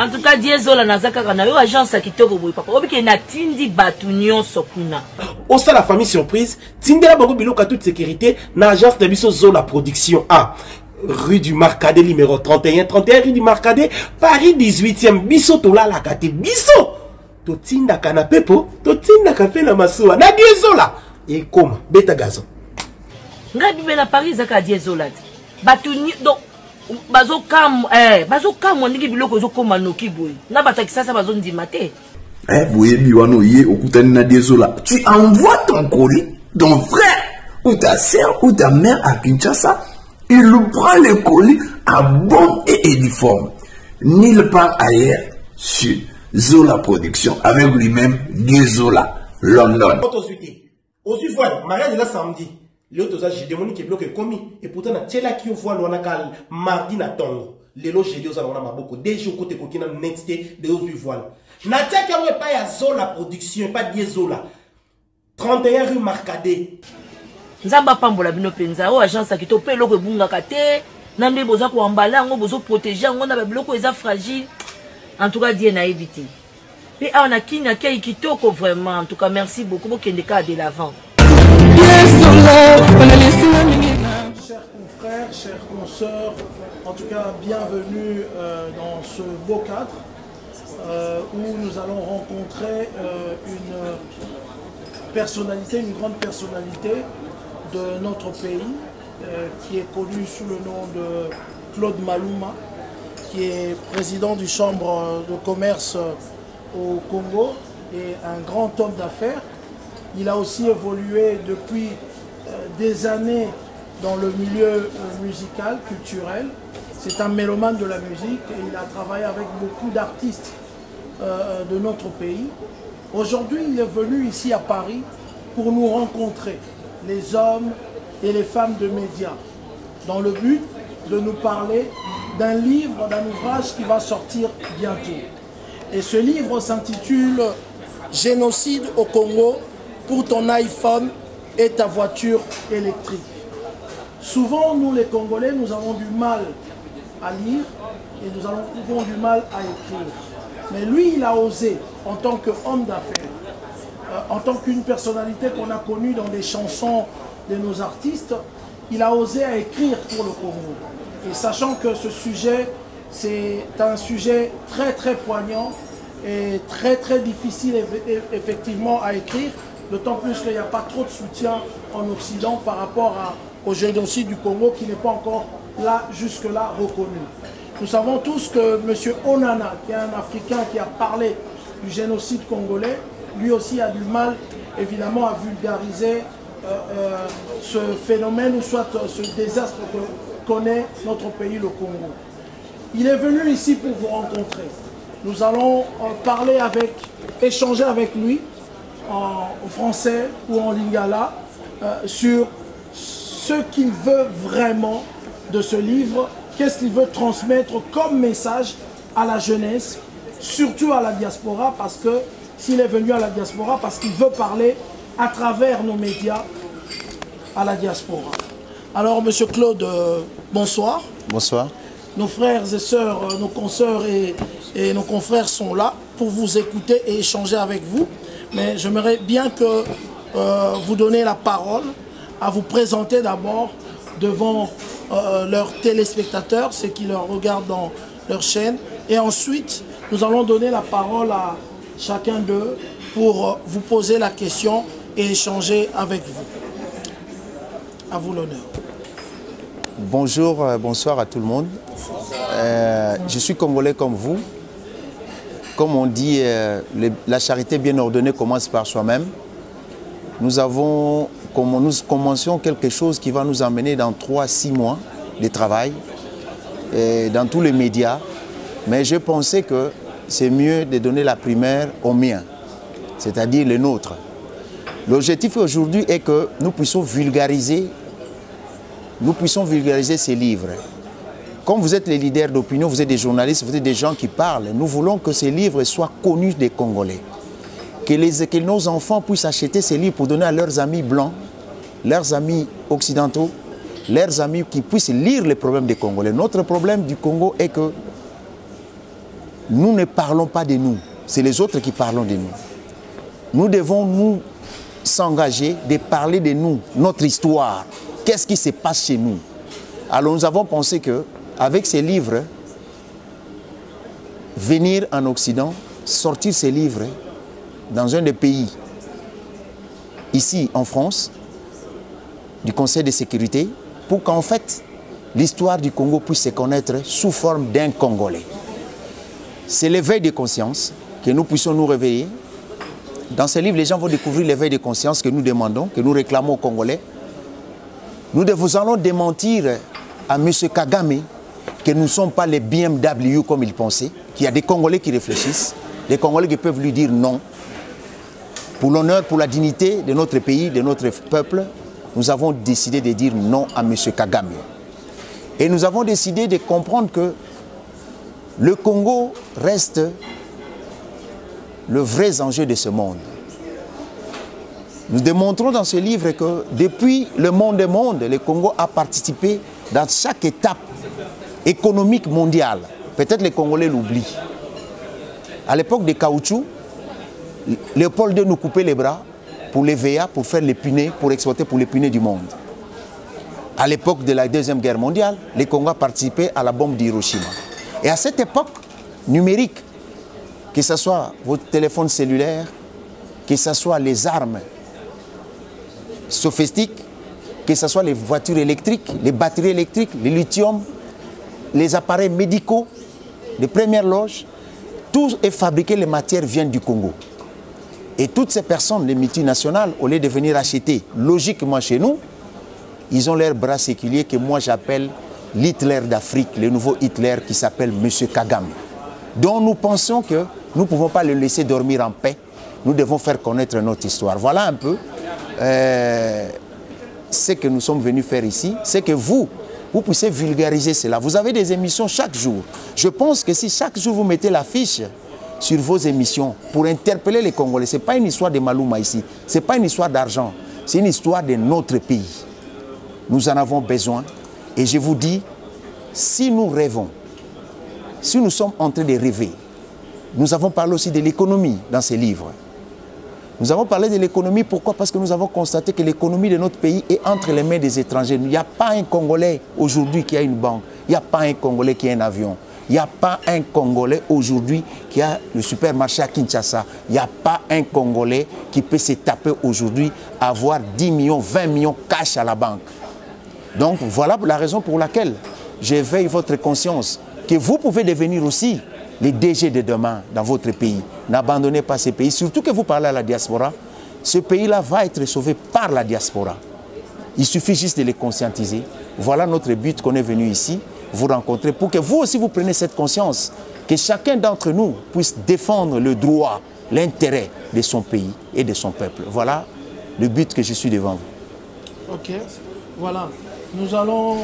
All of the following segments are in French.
En tout cas, Diezola Nazaka kana yo agence à kitoko boy papa. Obi ke na tindi batunion sokuna. Au sein la famille surprise, tindela bango biloko à toute sécurité na agence de biso Zola Production A. Rue du Marcadet numéro 31 rue du Marcadet, Paris 18e, biso tola la kate biso. Totinda kana pepo, totinda kafe na masuwa. Na Diezola. Et comment beta gazon. Nga bibe na Paris zaka Diezola. Batunion donc bazo kam ndiki biloko zo koma noki boy. Na batakisa sa bazo ndima te. Boye biwano ye okutani na Diezola. Tu envoies ton colis, ton frère ou ta sœur ou ta mère à Kinshasa, il prend le colis à bon et uniforme. Nulle part ailleurs sur Zola Production avec lui-même Diezola London. Aussi voilà, mariage de la samedi. L'autre j'ai demandé qu'il bloque commis et pourtant na tela qui voit l'on a mardi na tongo. Lelo jeudi aux alona maboko déjà côté kokina netité de aussi voilà. Na tia qui a pas ya Zola Production pas Diezola. 31 rue Marcadet. Nzamba pambola bino penza o agence à kito pe loko bunga kate nande boza ko embala ngo bozo protéger ngo na biloko eza fragile. En tout cas die na éviter. Et on a qui na kei kitoko vraiment. En tout cas merci beaucoup pour qu'il de l'avant. Chers confrères, chers consoeurs, en tout cas bienvenue dans ce beau cadre où nous allons rencontrer une grande personnalité de notre pays qui est connu sous le nom de Claude Maluma, qui est président du Chambre de commerce au Congo et un grand homme d'affaires. Il a aussi évolué depuis des années dans le milieu musical, culturel. C'est un mélomane de la musique et il a travaillé avec beaucoup d'artistes de notre pays. Aujourd'hui, il est venu ici à Paris pour nous rencontrer, les hommes et les femmes de médias, dans le but de nous parler d'un livre, d'un ouvrage qui va sortir bientôt. Et ce livre s'intitule « Génocide au Congo pour ton iPhone et ta voiture électrique ». Souvent, nous les Congolais, nous avons du mal à lire et nous avons du mal à écrire. Mais lui, il a osé, en tant qu'homme d'affaires, en tant qu'une personnalité qu'on a connue dans les chansons de nos artistes, il a osé à écrire pour le Congo. Et sachant que ce sujet, c'est un sujet très très poignant et très très difficile effectivement à écrire, d'autant plus qu'il n'y a pas trop de soutien en Occident par rapport au génocide du Congo qui n'est pas encore là, jusque-là reconnu. Nous savons tous que M. Onana, qui est un Africain qui a parlé du génocide congolais, lui aussi a du mal évidemment à vulgariser ce phénomène ou soit ce désastre que connaît notre pays, le Congo. Il est venu ici pour vous rencontrer. Nous allons échanger avec lui en français ou en lingala sur ce qu'il veut vraiment de ce livre, qu'est-ce qu'il veut transmettre comme message à la jeunesse, surtout à la diaspora, parce que s'il est venu à la diaspora, parce qu'il veut parler à travers nos médias à la diaspora. Alors, Monsieur Claude, bonsoir. Bonsoir. Nos frères et sœurs, nos consoeurs et nos confrères sont là pour vous écouter et échanger avec vous. Mais j'aimerais bien que vous donniez la parole, à vous présenter d'abord devant leurs téléspectateurs, ceux qui leur regardent dans leur chaîne. Et ensuite, nous allons donner la parole à chacun d'eux pour vous poser la question et échanger avec vous. À vous l'honneur. Bonjour, bonsoir à tout le monde. Je suis congolais comme vous. Comme on dit, la charité bien ordonnée commence par soi-même. Nous commencions quelque chose qui va nous emmener dans 3-6 mois de travail dans tous les médias. Mais je pensais que c'est mieux de donner la primaire aux miens, c'est-à-dire les nôtres. L'objectif aujourd'hui est que nous puissions vulgariser ces livres. Comme vous êtes les leaders d'opinion, vous êtes des journalistes, vous êtes des gens qui parlent. Nous voulons que ces livres soient connus des Congolais. Que nos enfants puissent acheter ces livres pour donner à leurs amis blancs, leurs amis occidentaux, leurs amis qui puissent lire les problèmes des Congolais. Notre problème du Congo est que nous ne parlons pas de nous, c'est les autres qui parlent de nous. Nous devons nous s'engager de parler de nous, notre histoire. Qu'est-ce qui se passe chez nous? Alors nous avons pensé qu'avec ces livres, venir en Occident, sortir ces livres dans un des pays, ici en France, du Conseil de sécurité, pour qu'en fait, l'histoire du Congo puisse se connaître sous forme d'un Congolais. C'est l'éveil de conscience, que nous puissions nous réveiller. Dans ce livre, les gens vont découvrir l'éveil de conscience que nous demandons, que nous réclamons aux Congolais. Nous allons démentir à M. Kagame que nous ne sommes pas les BMW comme il pensait, qu'il y a des Congolais qui réfléchissent, des Congolais qui peuvent lui dire non. Pour l'honneur, pour la dignité de notre pays, de notre peuple, nous avons décidé de dire non à M. Kagame. Et nous avons décidé de comprendre que le Congo reste le vrai enjeu de ce monde. Nous démontrons dans ce livre que depuis le monde des mondes, le Congo a participé dans chaque étape économique mondiale. Peut-être les Congolais l'oublient. À l'époque des caoutchoucs, Léopold II nous coupait les bras pour les VA, pour faire les punais, pour exploiter pour les punais du monde. À l'époque de la Deuxième Guerre mondiale, le Congo a participé à la bombe d'Hiroshima. Et à cette époque numérique, que ce soit votre téléphone cellulaire, que ce soit les armes sophistiques, que ce soit les voitures électriques, les batteries électriques, le lithium, les appareils médicaux, les premières loges, tout est fabriqué, les matières viennent du Congo. Et toutes ces personnes, les multinationales, au lieu de venir acheter logiquement chez nous, ils ont leur bras séculier que moi j'appelle l'Hitler d'Afrique, le nouveau Hitler qui s'appelle M. Kagame. Donc nous pensons que nous ne pouvons pas le laisser dormir en paix. Nous devons faire connaître notre histoire. Voilà un peu ce que nous sommes venus faire ici. C'est que vous puissiez vulgariser cela. Vous avez des émissions chaque jour. Je pense que si chaque jour vous mettez l'affiche sur vos émissions pour interpeller les Congolais, ce n'est pas une histoire de Malouma ici. Ce n'est pas une histoire d'argent. C'est une histoire de notre pays. Nous en avons besoin. Et je vous dis, si nous rêvons, si nous sommes en train de rêver, nous avons parlé aussi de l'économie dans ces livres. Nous avons parlé de l'économie, pourquoi? Parce que nous avons constaté que l'économie de notre pays est entre les mains des étrangers. Il n'y a pas un Congolais aujourd'hui qui a une banque. Il n'y a pas un Congolais qui a un avion. Il n'y a pas un Congolais aujourd'hui qui a le supermarché à Kinshasa. Il n'y a pas un Congolais qui peut se taper aujourd'hui, avoir 10 millions, 20 millions cash à la banque. Donc voilà la raison pour laquelle j'éveille votre conscience, que vous pouvez devenir aussi les DG de demain dans votre pays. N'abandonnez pas ce pays, surtout que vous parlez à la diaspora. Ce pays-là va être sauvé par la diaspora. Il suffit juste de les conscientiser. Voilà notre but qu'on est venu ici, vous rencontrer, pour que vous aussi vous preniez cette conscience, que chacun d'entre nous puisse défendre le droit, l'intérêt de son pays et de son peuple. Voilà le but que je suis devant vous. Ok, voilà. Nous allons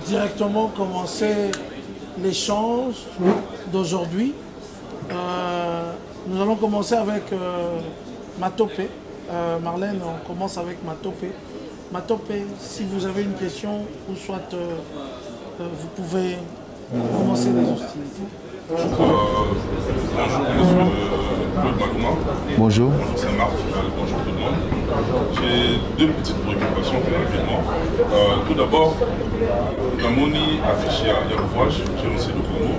directement commencer l'échange d'aujourd'hui. Nous allons commencer avec Matopé. Marlène, on commence avec Matopé. Matopé, si vous avez une question, ou soit vous pouvez commencer les hostilités. Bonjour. C'est Marc. Bonjour tout le monde. J'ai deux petites préoccupations très rapidement. Tout d'abord, la monnaie affichée à l'ouvrage, génocide au Congo.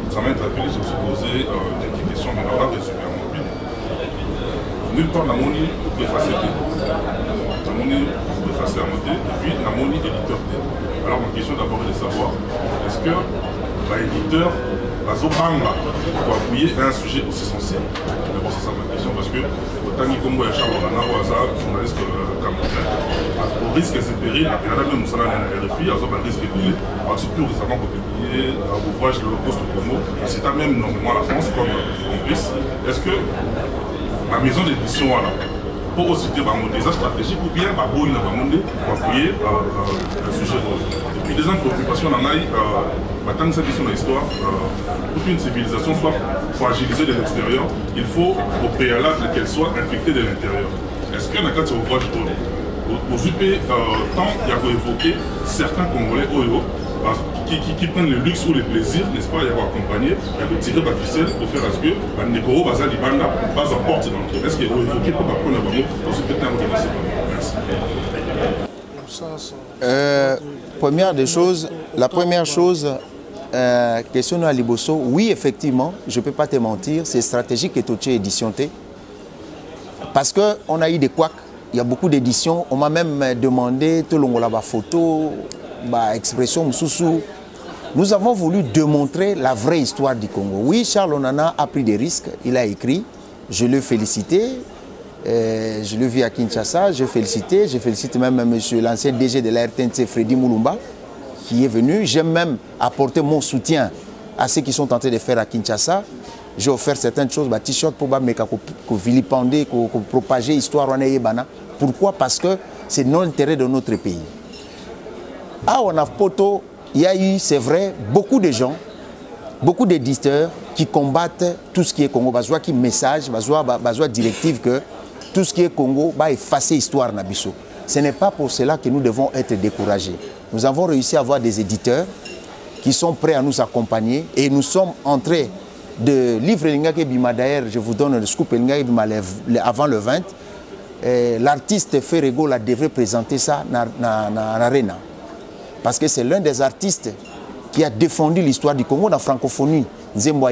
Ça m'a interpellé, je me suis posé quelques questions, mais on va résumer à mon but. Nulle part la monnaie est effacée. La monnaie est effacée à monter, et puis la monnaie éditeur. Alors ma question d'abord est de savoir, est-ce que l'éditeur Bazobanga pour appuyer un sujet aussi sensible? D'abord c'est ça ma question, parce que autant que Congo et Charles Olana, journaliste camerounais, au risque et péril, il y a même un RFI, il y a un risque de surtout récemment pour publier l'ouvrage de l'Holocauste au Congo, c'est même normalement la France comme complice. Est-ce que la maison d'édition pour aussi dire des stratégiques ou bien pour appuyer un sujet? Et puis deuxième préoccupation, on a tant que ça dit sur l'histoire, pour qu'une civilisation soit fragilisée de l'extérieur, il faut au préalable qu'elle soit infectée de l'intérieur. Est-ce qu'il y a un cas de ouvrage aux UP, tant il y a évoqué certains Congolais, qui prennent le luxe ou le plaisir, n'est-ce pas, d'avoir accompagné, de tirer la ficelle, de faire à ce que les Koro Baza Libanda pas apporte dans le est-ce que vous évoquez pas prendre la banque dans ce peut-être Merci. La première chose, question à Liboso, oui, effectivement, je ne peux pas te mentir, c'est stratégique et tout édition T. Parce qu'on a eu des couacs, il y a beaucoup d'éditions, on m'a même demandé tout le monde la photo, expression, sous. Nous avons voulu démontrer la vraie histoire du Congo. Oui, Charles Onana a pris des risques, il a écrit, je l'ai félicité, je l'ai vu à Kinshasa, je félicite même monsieur l'ancien DG de la RTNC, Freddy Moulumba, qui est venu. J'aime même apporter mon soutien à ceux qui sont en train de faire à Kinshasa. J'ai offert certaines choses, t-shirt pour vilipender, pour propager l'histoire. Pourquoi? Parce que c'est l'intérêt de notre pays. À Onapoto, il y a eu, c'est vrai, beaucoup de gens, beaucoup d'éditeurs qui combattent tout ce qui est Congo. Besoin qui message, besoin directive que tout ce qui est Congo va effacer l'histoire Nabiso. Ce n'est pas pour cela que nous devons être découragés. Nous avons réussi à avoir des éditeurs qui sont prêts à nous accompagner et nous sommes en train de livrer l'Ingake Bima. D'ailleurs, je vous donne le scoop avant le 20. L'artiste Ferrego devrait présenter ça dans l'Arena. Parce que c'est l'un des artistes qui a défendu l'histoire du Congo dans la francophonie. D'ailleurs,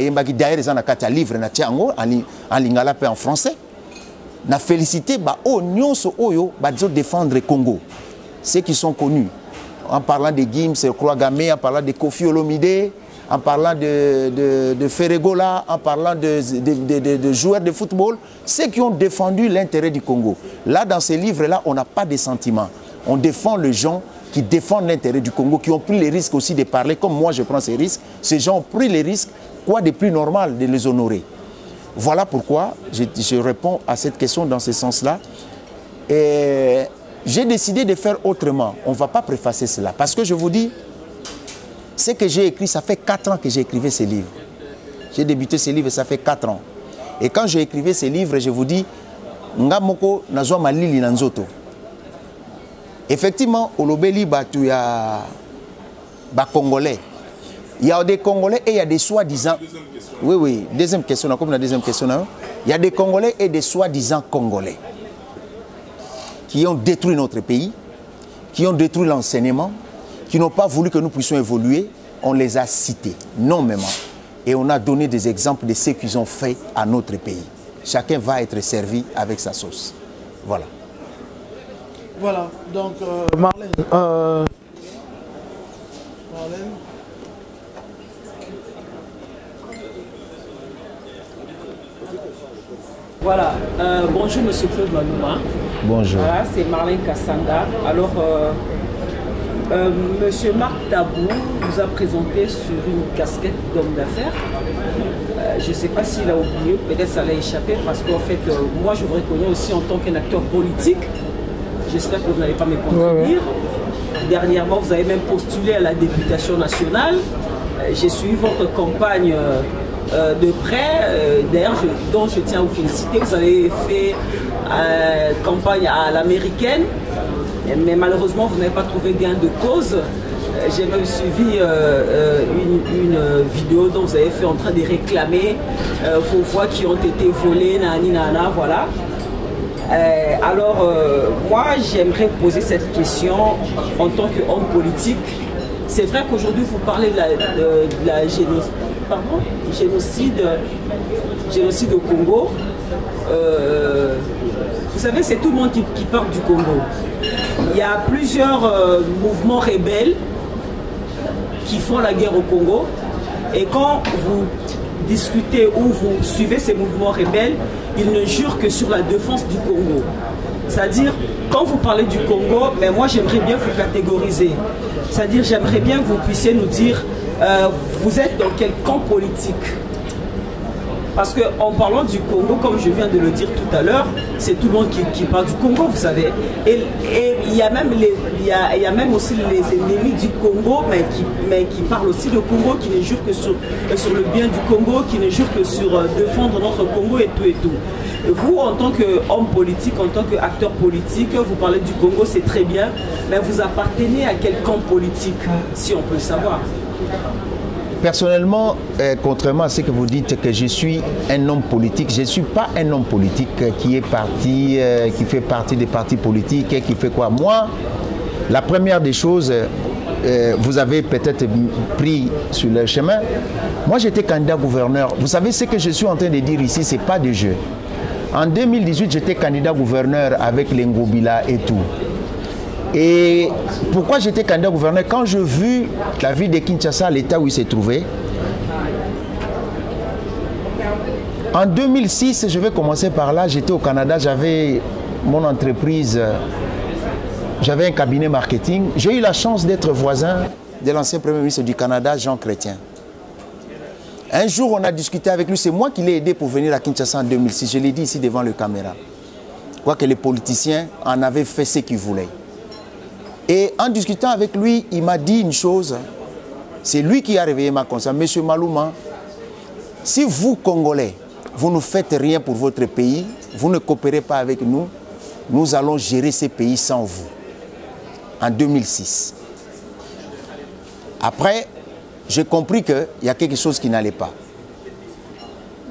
ils ont un livre en lingala en français. Na félicité défendre le Congo. Ceux qui sont connus. En parlant de Gims, Kouagame, en parlant de Kofi Olomide, en parlant de Ferregola, en parlant de joueurs de football, ceux qui ont défendu l'intérêt du Congo. Là, dans ces livres-là, on n'a pas de sentiments. On défend les gens qui défendent l'intérêt du Congo, qui ont pris les risques aussi de parler, comme moi je prends ces risques. Ces gens ont pris les risques, quoi de plus normal de les honorer. Voilà pourquoi je réponds à cette question dans ce sens-là. Et j'ai décidé de faire autrement. On ne va pas préfacer cela. Parce que je vous dis, ce que j'ai écrit, ça fait 4 ans que j'ai écrivé ces livres. J'ai débuté ces livres, ça fait 4 ans. Et quand j'ai écrivé ces livres, je vous dis, Ngamoko nazwa malili nanzoto. Effectivement, au Lobeli, il y a des Congolais. Il y a des Congolais et il y a des soi-disant... Oui, deuxième question, comme la deuxième question. Il y a des Congolais et des soi-disant Congolais qui ont détruit notre pays, qui ont détruit l'enseignement, qui n'ont pas voulu que nous puissions évoluer. On les a cités, nommément. Et on a donné des exemples de ce qu'ils ont fait à notre pays. Chacun va être servi avec sa sauce. Voilà. Voilà, donc Marlène. Voilà, bonjour Monsieur Claude Malouma. Bonjour. Voilà, c'est Marlène Kassanga. Alors, Monsieur Marc Tabou vous a présenté sur une casquette d'homme d'affaires. Je ne sais pas s'il a oublié, peut-être ça l'a échappé, parce qu'en fait, moi je vous reconnais aussi en tant qu'un acteur politique. J'espère que vous n'allez pas me contredire. Dernièrement, vous avez même postulé à la députation nationale. J'ai suivi votre campagne de près, d'ailleurs, dont je tiens à vous féliciter. Vous avez fait campagne à l'américaine, mais malheureusement, vous n'avez pas trouvé gain de cause. J'ai même suivi une vidéo dont vous avez fait en train de réclamer vos voix qui ont été volées, nani nana, voilà. Alors, moi, j'aimerais poser cette question en tant qu'homme politique. C'est vrai qu'aujourd'hui, vous parlez de la génocide au Congo. Vous savez, c'est tout le monde qui parle du Congo. Il y a plusieurs mouvements rebelles qui font la guerre au Congo. Et quand vous discutez ou vous suivez ces mouvements rebelles, ils ne jurent que sur la défense du Congo. C'est-à-dire, quand vous parlez du Congo, mais moi j'aimerais bien vous catégoriser. C'est-à-dire, j'aimerais bien que vous puissiez nous dire, vous êtes dans quel camp politique? Parce qu'en parlant du Congo, comme je viens de le dire tout à l'heure, c'est tout le monde qui parle du Congo, vous savez. Et il y a même aussi les ennemis du Congo, mais qui parlent aussi de Congo, qui ne jurent que sur le bien du Congo, qui ne jurent que sur défendre notre Congo et tout et tout. Vous, en tant qu'homme politique, en tant qu'acteur politique, vous parlez du Congo, c'est très bien, mais vous appartenez à quel camp politique, si on peut le savoir? Personnellement, contrairement à ce que vous dites que je suis un homme politique, je ne suis pas un homme politique qui fait partie des partis politiques et qui fait quoi. Moi, la première des choses, vous avez peut-être pris sur le chemin. Moi, j'étais candidat gouverneur. Vous savez, ce que je suis en train de dire ici, ce n'est pas de jeu. En 2018, j'étais candidat gouverneur avec les Ngobila et tout. Et pourquoi j'étais candidat gouverneur? Quand j'ai vu la ville de Kinshasa, l'état où il s'est trouvé, en 2006, je vais commencer par là, j'étais au Canada, j'avais mon entreprise, j'avais un cabinet marketing. J'ai eu la chance d'être voisin de l'ancien Premier ministre du Canada, Jean Chrétien. Un jour, on a discuté avec lui, c'est moi qui l'ai aidé pour venir à Kinshasa en 2006, je l'ai dit ici devant la caméra. Quoique les politiciens en avaient fait ce qu'ils voulaient. Et en discutant avec lui, il m'a dit une chose, c'est lui qui a réveillé ma conscience. Monsieur Malouma, si vous, Congolais, vous ne faites rien pour votre pays, vous ne coopérez pas avec nous, nous allons gérer ces pays sans vous. En 2006. Après, j'ai compris qu'il y a quelque chose qui n'allait pas.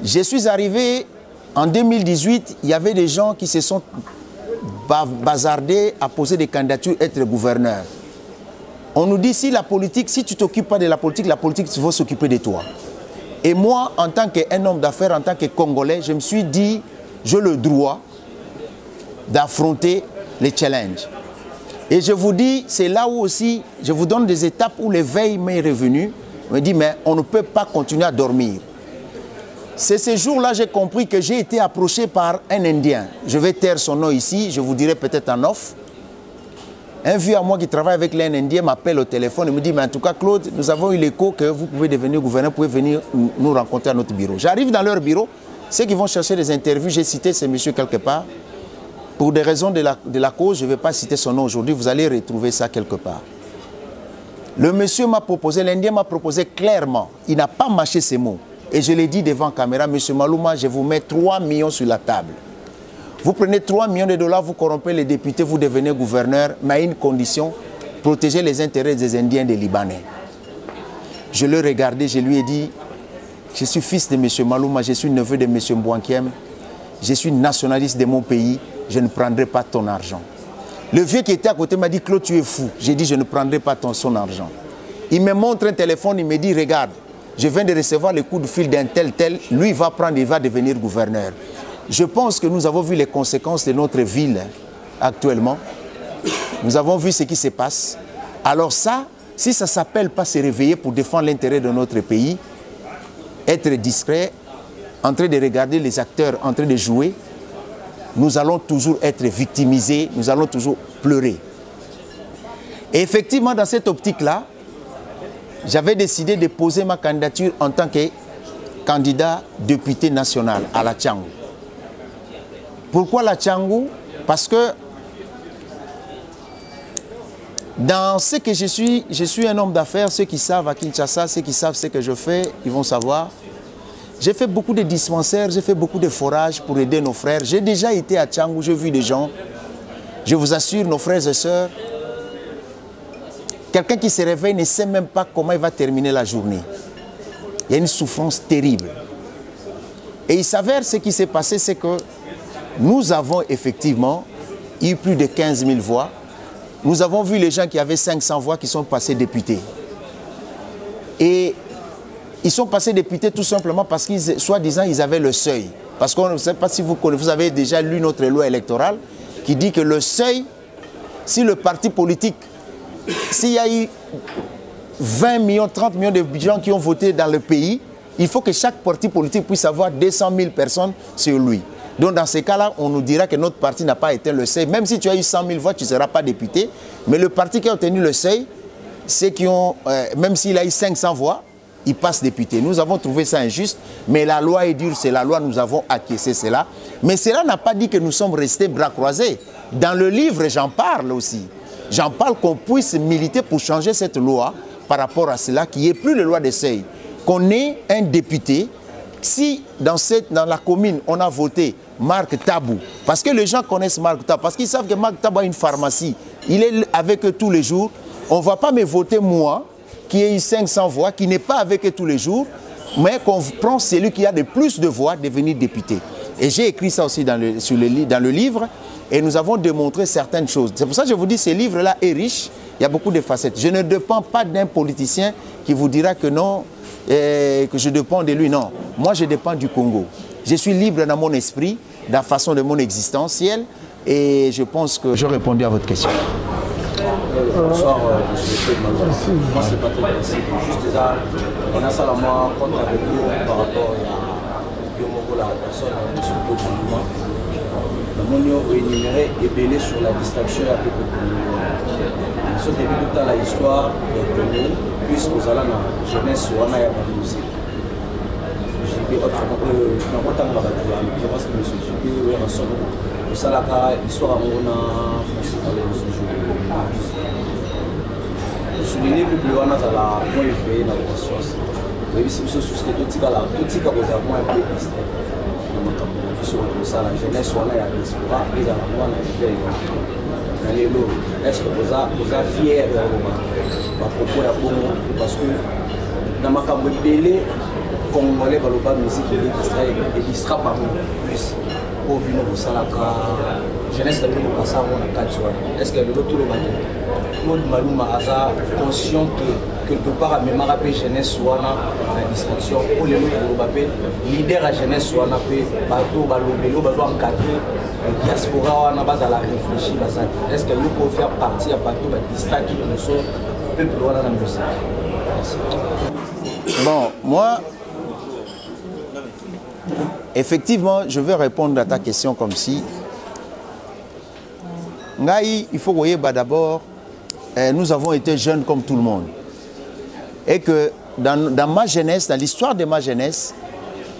Je suis arrivé en 2018, il y avait des gens qui se sont bazardés à poser des candidatures, être gouverneur. On nous dit, si tu ne t'occupes pas de la politique va s'occuper de toi. Et moi, en tant qu'un homme d'affaires, en tant que Congolais, je me suis dit, j'ai le droit d'affronter les challenges. Et je vous dis, c'est là où aussi, je vous donne des étapes où l'éveil m'est revenu. Je me dis, mais on ne peut pas continuer à dormir. C'est ce jour-là que j'ai compris que j'ai été approché par un Indien. Je vais taire son nom ici, je vous dirai peut-être en off. Un vieux à moi qui travaille avec l'un Indien m'appelle au téléphone et me dit, mais en tout cas Claude, nous avons eu l'écho que vous pouvez devenir gouverneur, vous pouvez venir nous rencontrer à notre bureau. J'arrive dans leur bureau, ceux qui vont chercher des interviews, j'ai cité ce monsieur quelque part. Pour des raisons de la cause, je ne vais pas citer son nom aujourd'hui, vous allez retrouver ça quelque part. Le monsieur m'a proposé, l'Indien m'a proposé clairement, il n'a pas mâché ses mots. Et je l'ai dit devant caméra, monsieur Malouma, je vous mets 3 millions sur la table. Vous prenez 3 millions de dollars, vous corrompez les députés, vous devenez gouverneur, mais à une condition, protéger les intérêts des Indiens et des Libanais. Je l'ai regardé, je lui ai dit, je suis fils de monsieur Malouma, je suis neveu de monsieur Mbouankiem, je suis nationaliste de mon pays, je ne prendrai pas ton argent. Le vieux qui était à côté m'a dit, Claude, tu es fou. J'ai dit, je ne prendrai pas son argent. Il me montre un téléphone, il me dit, regarde, je viens de recevoir le coup de fil d'un tel, lui il va prendre, il va devenir gouverneur. Je pense que nous avons vu les conséquences de notre ville actuellement. Nous avons vu ce qui se passe. Alors ça, si ça ne s'appelle pas se réveiller pour défendre l'intérêt de notre pays, être discret, en train de regarder les acteurs en train de jouer, nous allons toujours être victimisés, nous allons toujours pleurer. Et effectivement, dans cette optique-là, j'avais décidé de poser ma candidature en tant que candidat député national à la Tchangou. Pourquoi la Tchangou? Parce que dans ce que je suis un homme d'affaires, ceux qui savent à Kinshasa, ceux qui savent ce que je fais, ils vont savoir. J'ai fait beaucoup de dispensaires, j'ai fait beaucoup de forages pour aider nos frères. J'ai déjà été à Tchangou, j'ai vu des gens. Je vous assure, nos frères et sœurs, quelqu'un qui se réveille ne sait même pas comment il va terminer la journée. Il y a une souffrance terrible. Et il s'avère, ce qui s'est passé, c'est que nous avons effectivement eu plus de 15 000 voix. Nous avons vu les gens qui avaient 500 voix qui sont passés députés. Et ils sont passés députés tout simplement parce qu'ils, soi-disant, ils avaient le seuil. Parce qu'on ne sait pas si vous avez déjà lu notre loi électorale qui dit que le seuil, si le parti politique, s'il y a eu 20 millions, 30 millions de gens qui ont voté dans le pays, il faut que chaque parti politique puisse avoir 200 000 personnes sur lui. Donc dans ces cas-là, on nous dira que notre parti n'a pas été le seuil. Même si tu as eu 100 000 voix, tu ne seras pas député. Mais le parti qui a obtenu le seuil, c'est qui ont, même s'il a eu 500 voix, il passe député. Nous avons trouvé ça injuste, mais la loi est dure, c'est la loi, nous avons acquiescé cela. Mais cela n'a pas dit que nous sommes restés bras croisés. Dans le livre, j'en parle aussi. J'en parle qu'on puisse militer pour changer cette loi par rapport à cela, qui n'est plus la loi des seuils. Qu'on ait un député, si dans la commune, on a voté Marc Tabou, parce que les gens connaissent Marc Tabou, parce qu'ils savent que Marc Tabou a une pharmacie, il est avec eux tous les jours, on ne va pas me voter moi, qui ai eu 500 voix, qui n'est pas avec eux tous les jours, mais qu'on prend celui qui a de plus de voix devenir député. Et j'ai écrit ça aussi dans le livre, et nous avons démontré certaines choses. C'est pour ça que je vous dis, ce livre-là est riche, il y a beaucoup de facettes. Je ne dépends pas d'un politicien qui vous dira que non, que je dépends de lui, non. Moi, je dépends du Congo. Je suis libre dans mon esprit, dans la façon de mon existentiel, et je pense que j'ai répondu à votre question. Bonsoir, monsieur le Président. Moi, c'est pas très possible. Juste ça, on a ça la main contre avec vous par rapport à Yomogo, la personne, sur le gouvernement. Nous avons énuméré et belé sur la distraction à peu près. Ce début de la histoire du Congo, puisque nous allons à la jeunesse, on a la musique. J'ai dit autrement que dans le temps de la référence de M. J.P. ou un son. Nous allons à l'histoire à Mona, souligner que plus on a la moins éveillé dans la conscience. Et puis, si vous souscrivez tout cas, vous avez un peu distrait. Sur la jeunesse, on a la diaspora, ils ont la éveillé. Est-ce que vous êtes fiers de à propos de la Congo? Parce que dans ma campagne belé, Congolais, quand on musique, il est distrait par nous. Pour venir au Salaka, jeunesse de l'Union Passar, on a 4 soirs. Est-ce que l'autre tout le monde Claude Malouma a conscient que quelque part à même rappel jeunesse soit la distraction pour les autres leader à jeunesse soit na pe bateau balobelo bazo encadrer diaspora on a base à la réfléchir est-ce que nous pouvons faire partie à bateau ba distract qui nous sont peuple wana na musique. Bon, moi effectivement, je vais répondre à ta question comme si Ngaï, il faut voyer d'abord nous avons été jeunes comme tout le monde. Et que dans ma jeunesse, dans l'histoire de ma jeunesse,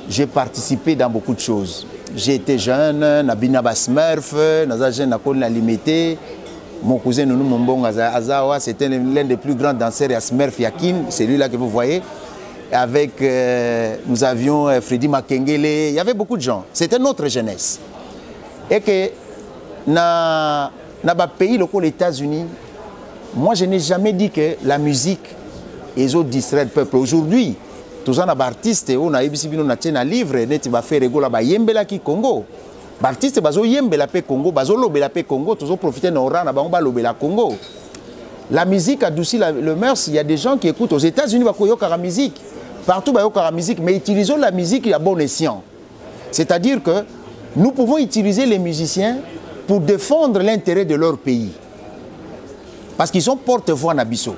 j'ai participé dans beaucoup de choses. J'ai été jeune, Nabina Basmerf, Nakona Limité, mon cousin Nounou Mombong Azawa, c'était l'un des plus grands danseurs à Smurf Yakin, c'est lui là que vous voyez. Avec, nous avions Freddy Makengele, il y avait beaucoup de gens. C'était notre jeunesse. Et que dans le pays, les États-Unis, moi je n'ai jamais dit que la musique et autres distraient le peuple. Aujourd'hui, tous les artistes, on a un livre, on a fait un yembela qui Congo. Les artistes, ils ont yembela pe Congo, ils ont lobela pe Congo, tous ont profité de l'oran, ils ont lobela Congo. La musique adoucit le mœurs. Il y a des gens qui écoutent aux États-Unis, ils ont la musique. Partout, ils ont la musique, mais utilisons la musique à bon escient. C'est-à-dire que nous pouvons utiliser les musiciens pour défendre l'intérêt de leur pays. Parce qu'ils sont porte-voix Nabiso.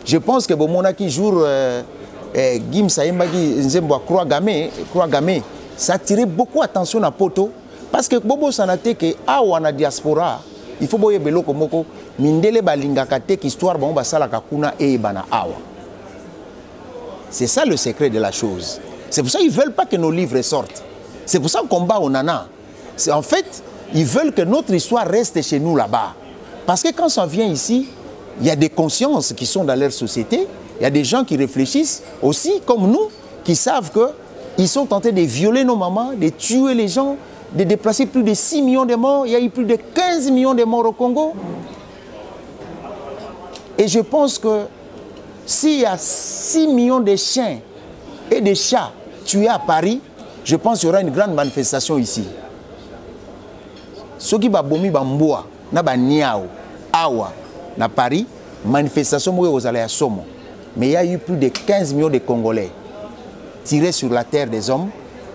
Je pense que Monaki jour Gim Saïmbagi Nzembo Croix Gamé, ça attirait beaucoup attention à Poto. Parce que Bobo Sanate que Awana diaspora, il faut boyer belo komoko mindele balingakate qui histoire bon basala kakuna e bana awa. C'est ça le secret de la chose. C'est pour ça qu'ils ne veulent pas que nos livres sortent. C'est pour ça qu'on combat au nana. En fait, ils veulent que notre histoire reste chez nous là-bas. Parce que quand ça vient ici, il y a des consciences qui sont dans leur société. Il y a des gens qui réfléchissent aussi, comme nous, qui savent qu'ils sont tentés de violer nos mamans, de tuer les gens, de déplacer plus de 6 millions de morts. Il y a eu plus de 15 millions de morts au Congo. Et je pense que s'il y a 6 millions de chiens et de chats tués à Paris, je pense qu'il y aura une grande manifestation ici. Ceux qui va bomber Bamboa, na Niao, Awa, na Paris, manifestation aux aléas Somo. Mais il y a eu plus de 15 millions de Congolais tirés sur la terre des hommes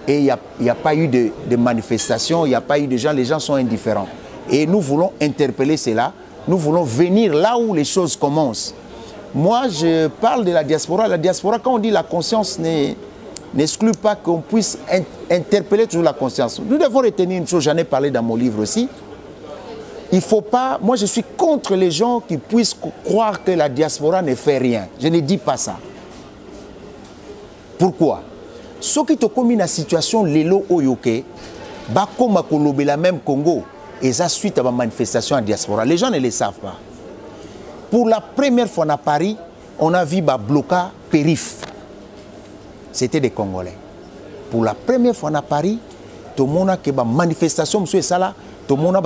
et il n'y a pas eu de manifestation, il n'y a pas eu de gens, les gens sont indifférents. Et nous voulons interpeller cela, nous voulons venir là où les choses commencent. Moi, je parle de la diaspora. La diaspora, quand on dit la conscience, n'exclut pas qu'on puisse interpeller toujours la conscience. Nous devons retenir une chose, j'en ai parlé dans mon livre aussi. Il ne faut pas... Moi, je suis contre les gens qui puissent croire que la diaspora ne fait rien. Je ne dis pas ça. Pourquoi? Ce qui te commis dans la situation lelo oyoke, bakoma kolobe la même Congo, et ça suite à ma manifestation en diaspora. Les gens ne le savent pas. Pour la première fois à Paris, on a vu un blocage périph. C'était des Congolais. Pour la première fois à Paris, tout le monde a une manifestation, tout le monde a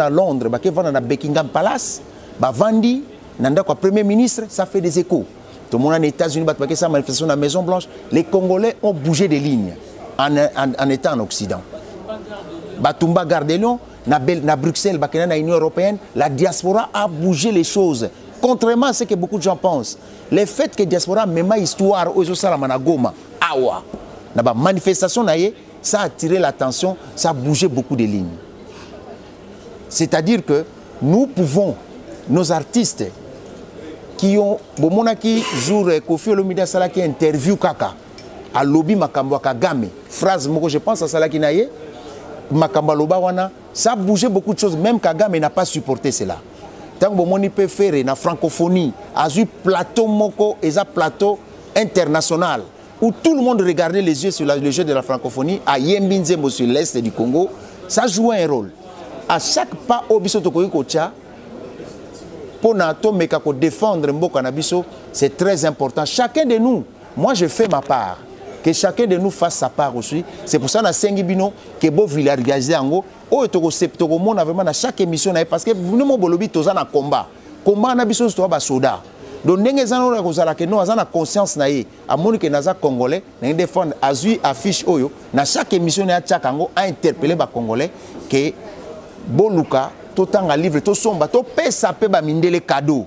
à Londres, à Buckingham Palace, Vandi, le Premier ministre, ça fait des échos. Tout le monde aux États-Unis, a une manifestation à la Maison Blanche. Les Congolais ont bougé des lignes en étant en Occident. Batumba Gardelion, à Bruxelles, à l'Union européenne, la diaspora a bougé les choses. Contrairement à ce que beaucoup de gens pensent. Le fait que la diaspora même histoire aux Goma, Awa, dans la manifestation, ça a attiré l'attention, ça a bougé beaucoup de lignes. C'est-à-dire que nous pouvons, nos artistes, qui ont, qui jour Kofi Olomide Sala qui interview Kaka, à lobby Makambo Kagame, phrase, je pense à Sala qui naïe, Makambo Loba Wana, ça a bougé beaucoup de choses, même Kagame n'a pas supporté cela. Tant que Bomoni peut faire la francophonie, a eu plateau Moko et un plateau international, où tout le monde regardait les yeux sur le jeu de la francophonie, à Yembinzembo sur l'est du Congo, ça joue un rôle. À chaque pas au Bisotokoyi Kocha, pour défendre Mboka Nabiso, c'est très important. Chacun de nous, moi je fais ma part, que chacun de nous fasse sa part aussi. C'est pour ça que Sengi Bino, que beau vulgariser en haut, oh et vraiment dans chaque émission, parce que nous sommes en combat. Combat Nabiso, c'est un soldat. Donc, nous avons conscience que nous sommes Congolais, nous défendons affiche Oyo, dans chaque émission, nous avons interpellé les Congolais que Boluka, tout le temps livre, tout somba, tout pesa pe ba mindele cadeau.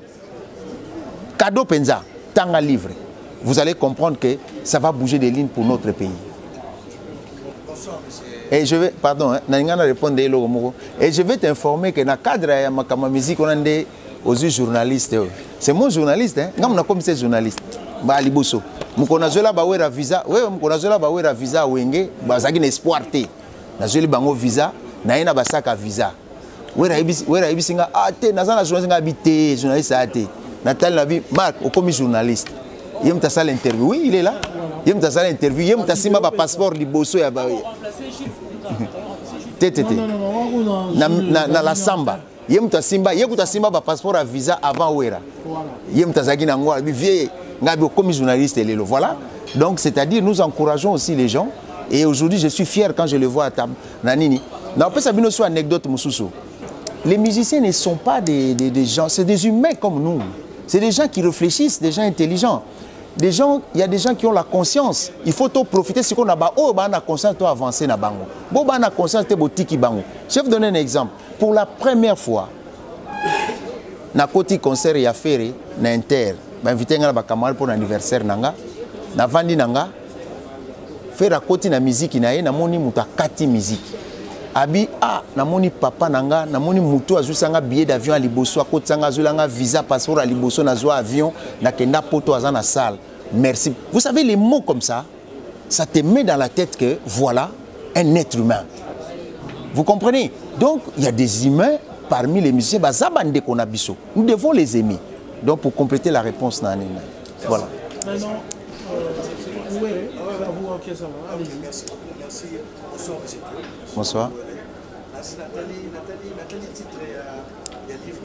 Cadeau penza, tant à livre. Vous allez comprendre que ça va bouger des lignes pour notre pays. Et je vais, pardon, et je vais t'informer que dans le cadre de ma musique, on a des journalistes. C'est mon journaliste, hein? Nous comme c'est journaliste. Bah liboso. Nous connaissons la bawera visa. Oui, nous connaissons la bawera visa wenge. Bah ça qui n'est espoir té. Nous avons bango visa. Na ina basaka visa. Wera ibisinga ate. Nazana journaliste habité. Journaliste ate. Nathalie Nabi Marc, au commis journaliste. Il me t'a l'interview. Oui, il est là. Il me t'a l'interview. Il me t'a simba ba passeport liboso ya ba. Tété. Na la samba. Il me t'a simba ba passeport à visa avant Wera. Il me t'a zagi na ngwa vie ngabi comme journaliste et voilà. Donc c'est-à-dire nous encourageons aussi les gens et aujourd'hui je suis fier quand je le vois à table. Nanini. Non, après ça bien aussi anecdote Moussoussou. Les musiciens ne sont pas des gens, c'est des humains comme nous. C'est des gens qui réfléchissent, des gens intelligents. Des gens, il y a des gens qui ont la conscience. Il faut profiter de ce qu'on a. Oh, bah, on a conscience de avancer na bango. Bon, bah, on a conscience de botiki bango. Je vais vous donner un exemple. Pour la première fois, na côté concert et affaire na Inter, bah invité ngala bakamal pour l'anniversaire nanga, na vandi nanga, faire la côté na musique na ye na moni muta kati musique. Abi na moni papa nanga, na moni mutu azusanga billet d'avion à liboso, à côté sanga azulanga visa passeport à liboso na zo avion na kenda poto azana salle. Merci. Vous savez les mots comme ça te met dans la tête que voilà un être humain. Vous comprenez? Donc il y a des humains parmi les musiciens, nous devons les aimer. Donc pour compléter la réponse, voilà. Maintenant, oui, ok, ça va. Allez. Merci. Bonsoir, monsieur. Bonsoir. Nathalie titre il y a livre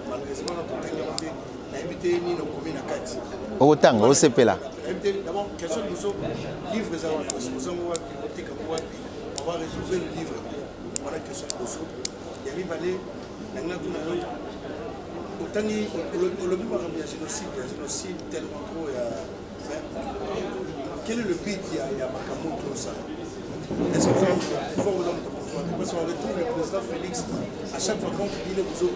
malheureusement on a invité ni nos communes à Kati. Autant, au CP là. D'abord, quels sont nos livres on va retrouver le livre. Voilà question de il y a Valé, autant le but de génocide tellement trop. Quel est le but il y a Makamoto ça? Est-ce que parce qu'on retrouve le président Félix à chaque fois qu'on dit que vous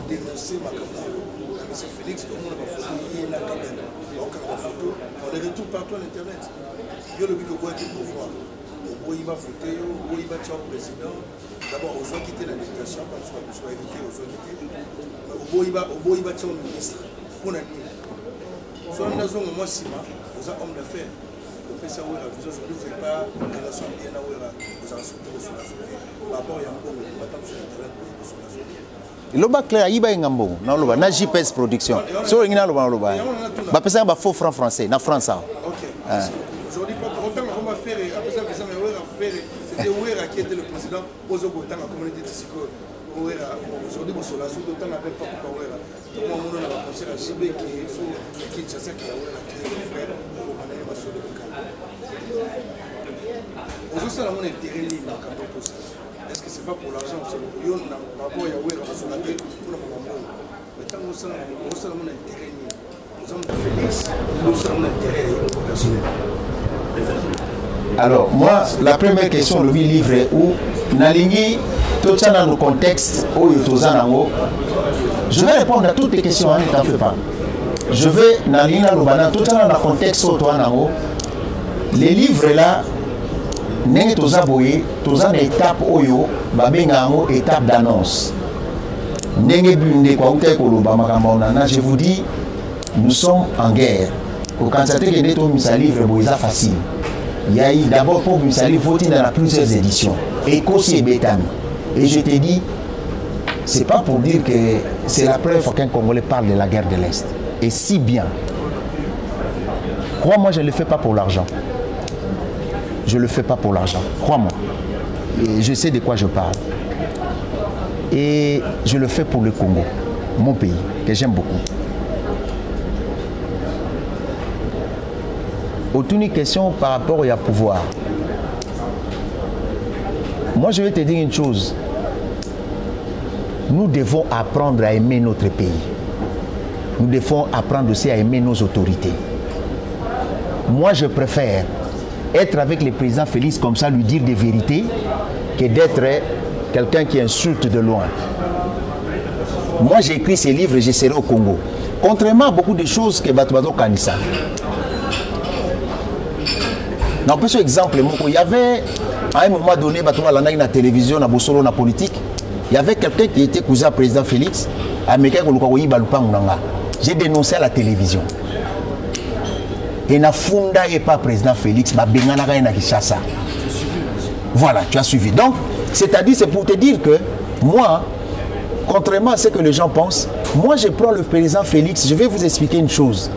dénoncez Makamoto, M. Félix, tout le monde va fouiller la caméra. On les retrouve partout à l'internet. Il y a le but de voir le pouvoir. Il va voter, il va tuer le président. D'abord, aux gens quitter la députation, comme soit évité aux gens quitter. Il va tuer le ministre. Pour la nuit. Soit nous avons un mois si mal, nous avons homme d'affaires. Vous faites ça, vous ne faites pas la relation bien là où vous avez sauté sur la soirée. Par rapport à Yambo, vous n'avez pas sur l'internet sur la soirée. Loba clair, il y a Ngambo, na JPS production. So il y a loba loba. Ba pesa ba faux franc français, na France. OK. Aujourd'hui, autant qu'on va faire, après ça, c'était Ouera qui était le président, aux autres, autant la communauté de Siko. Aujourd'hui, on a autant la même pas pour Ouera. Donc, on a pensé à JB qui est Kinshasa, qui est Ouera, qui est le frère, pour qu'on ait sur le cas. Aujourd'hui, ça a mon intérêt libre dans le pour ça. Est-ce que c'est pas pour l'argent? C'est pour Yon, par rapport à Ouera, sur la tête, pour le moment. Mais tant que ça a mon intérêt libre. Alors, moi, la première question, le livre est où Nalingi, tout ça dans le contexte où je vais répondre à toutes les questions, ne t'en fais pas. Je vais, Nalingi, tout ça dans le contexte où les livres là, n'est pas aboyé, tout ça une étape oyo, babengango étape d'annonce. Je vous dis, nous sommes en guerre. Au Kansate, il y a des livres facile. Il y a eu d'abord pour Missa livre, il y a plusieurs éditions. Et Kossi et Bétan. Et je te dis, c'est pas pour dire que c'est la première fois qu'un Congolais parle de la guerre de l'Est. Et si bien. Crois-moi, je ne le fais pas pour l'argent. Je ne le fais pas pour l'argent. Crois-moi. Et je sais de quoi je parle. Et je le fais pour le Congo, mon pays, que j'aime beaucoup. Aucune question par rapport au pouvoir. Moi, je vais te dire une chose. Nous devons apprendre à aimer notre pays. Nous devons apprendre aussi à aimer nos autorités. Moi, je préfère être avec le président Félix comme ça, lui dire des vérités, que d'être quelqu'un qui insulte de loin. Moi, j'ai écrit ces livres et je serai au Congo. Contrairement à beaucoup de choses que Batouado Kanissa. Non, pour exemple, il y avait à un moment donné, dans la télévision, dans la politique, il y avait quelqu'un qui était cousin président Félix, j'ai dénoncé à la télévision. Et na funda et pas président Félix, voilà, tu as suivi. Donc, c'est-à-dire, c'est pour te dire que moi, contrairement à ce que les gens pensent, moi je prends le président Félix, je vais vous expliquer une chose.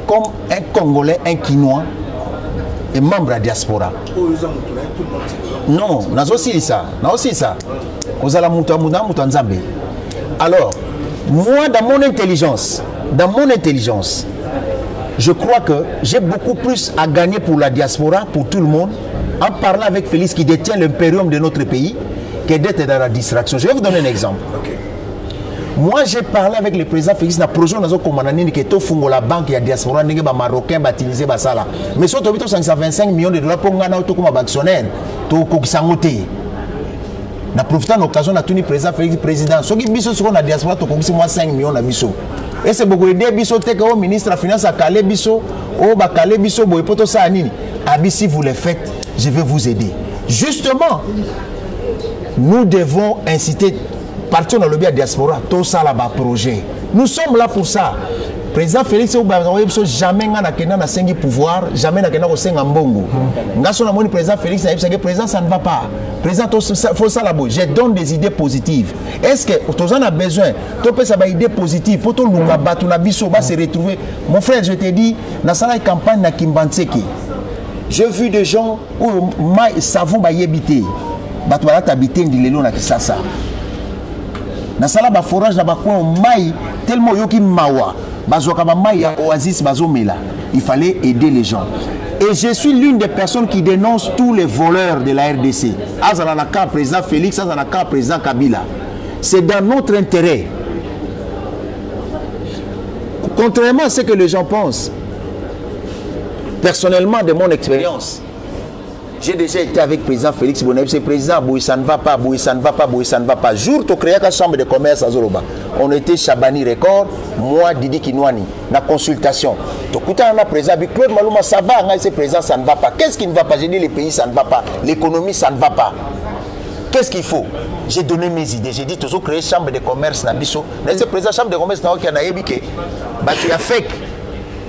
Comme un Congolais, un Quinois, et membre de la diaspora. Non, on a aussi ça. Alors, moi, dans mon intelligence, je crois que j'ai beaucoup plus à gagner pour la diaspora, pour tout le monde, en parlant avec Félix qui détient l'impérium de notre pays, que d'être dans la distraction. Je vais vous donner un exemple. Moi, j'ai parlé avec le président Félix dans le projet qui est la banque, il y a diaspora, il y a Marocains, baptisés, mais si on a 525 millions de dollars pour un actionnaire, tu as na profitant de l'occasion, on a tenu président Félix président. Ce qui est sur la diaspora, tu as 5 millions de biso. Et c'est beaucoup de biso, le ministre de la Finance a calé biso, a calé biso, si vous le faites, je vais vous aider. Justement, nous devons inciter. Partir dans le biais de la diaspora, tout ça là-bas projet. Nous sommes là pour ça. Président Félix, jamais n'a sengi pouvoir, jamais n'a sengi mbongo. Le président Félix, président ça ne va pas. Président, faut ça là-bas. Je donne des idées positives. Est-ce que tu en as besoin? Tu peux avoir des idées positives pour tout le monde se retrouver. Mon frère, je te dis, dans la campagne na Kimbanseki, j'ai vu des gens où savon ba yebité. Batouala t'habiter ndilelo na Kisasa. Na sala ba forage na ba coin mai tellement yoki mawa bazoka ba mai ya oasis bazomela. Il fallait aider les gens. Et je suis l'une des personnes qui dénonce tous les voleurs de la RDC. Azala na ka président Félix, azala na ka président Kabila. C'est dans notre intérêt. Contrairement à ce que les gens pensent, personnellement de mon expérience, j'ai déjà été avec le président Félix Bonnet. C'est président, ça ne va pas, ça ne va pas, ça ne va pas. Jour, tu créé la chambre de commerce à Zoroba. On était Chabani Record, moi, Didi Kinouani, la consultation. Tu écoutes un président, Claude Malouma, ça va, c'est président, ça ne va pas. Qu'est-ce qui ne va pas? J'ai dit les pays, ça ne va pas. L'économie, ça ne va pas. Qu'est-ce qu'il faut? J'ai donné mes idées. J'ai dit, toujours créer chambre de commerce, na biso. Mais c'est président, chambre de commerce, qui a ébiqué. Bah, tu as fait.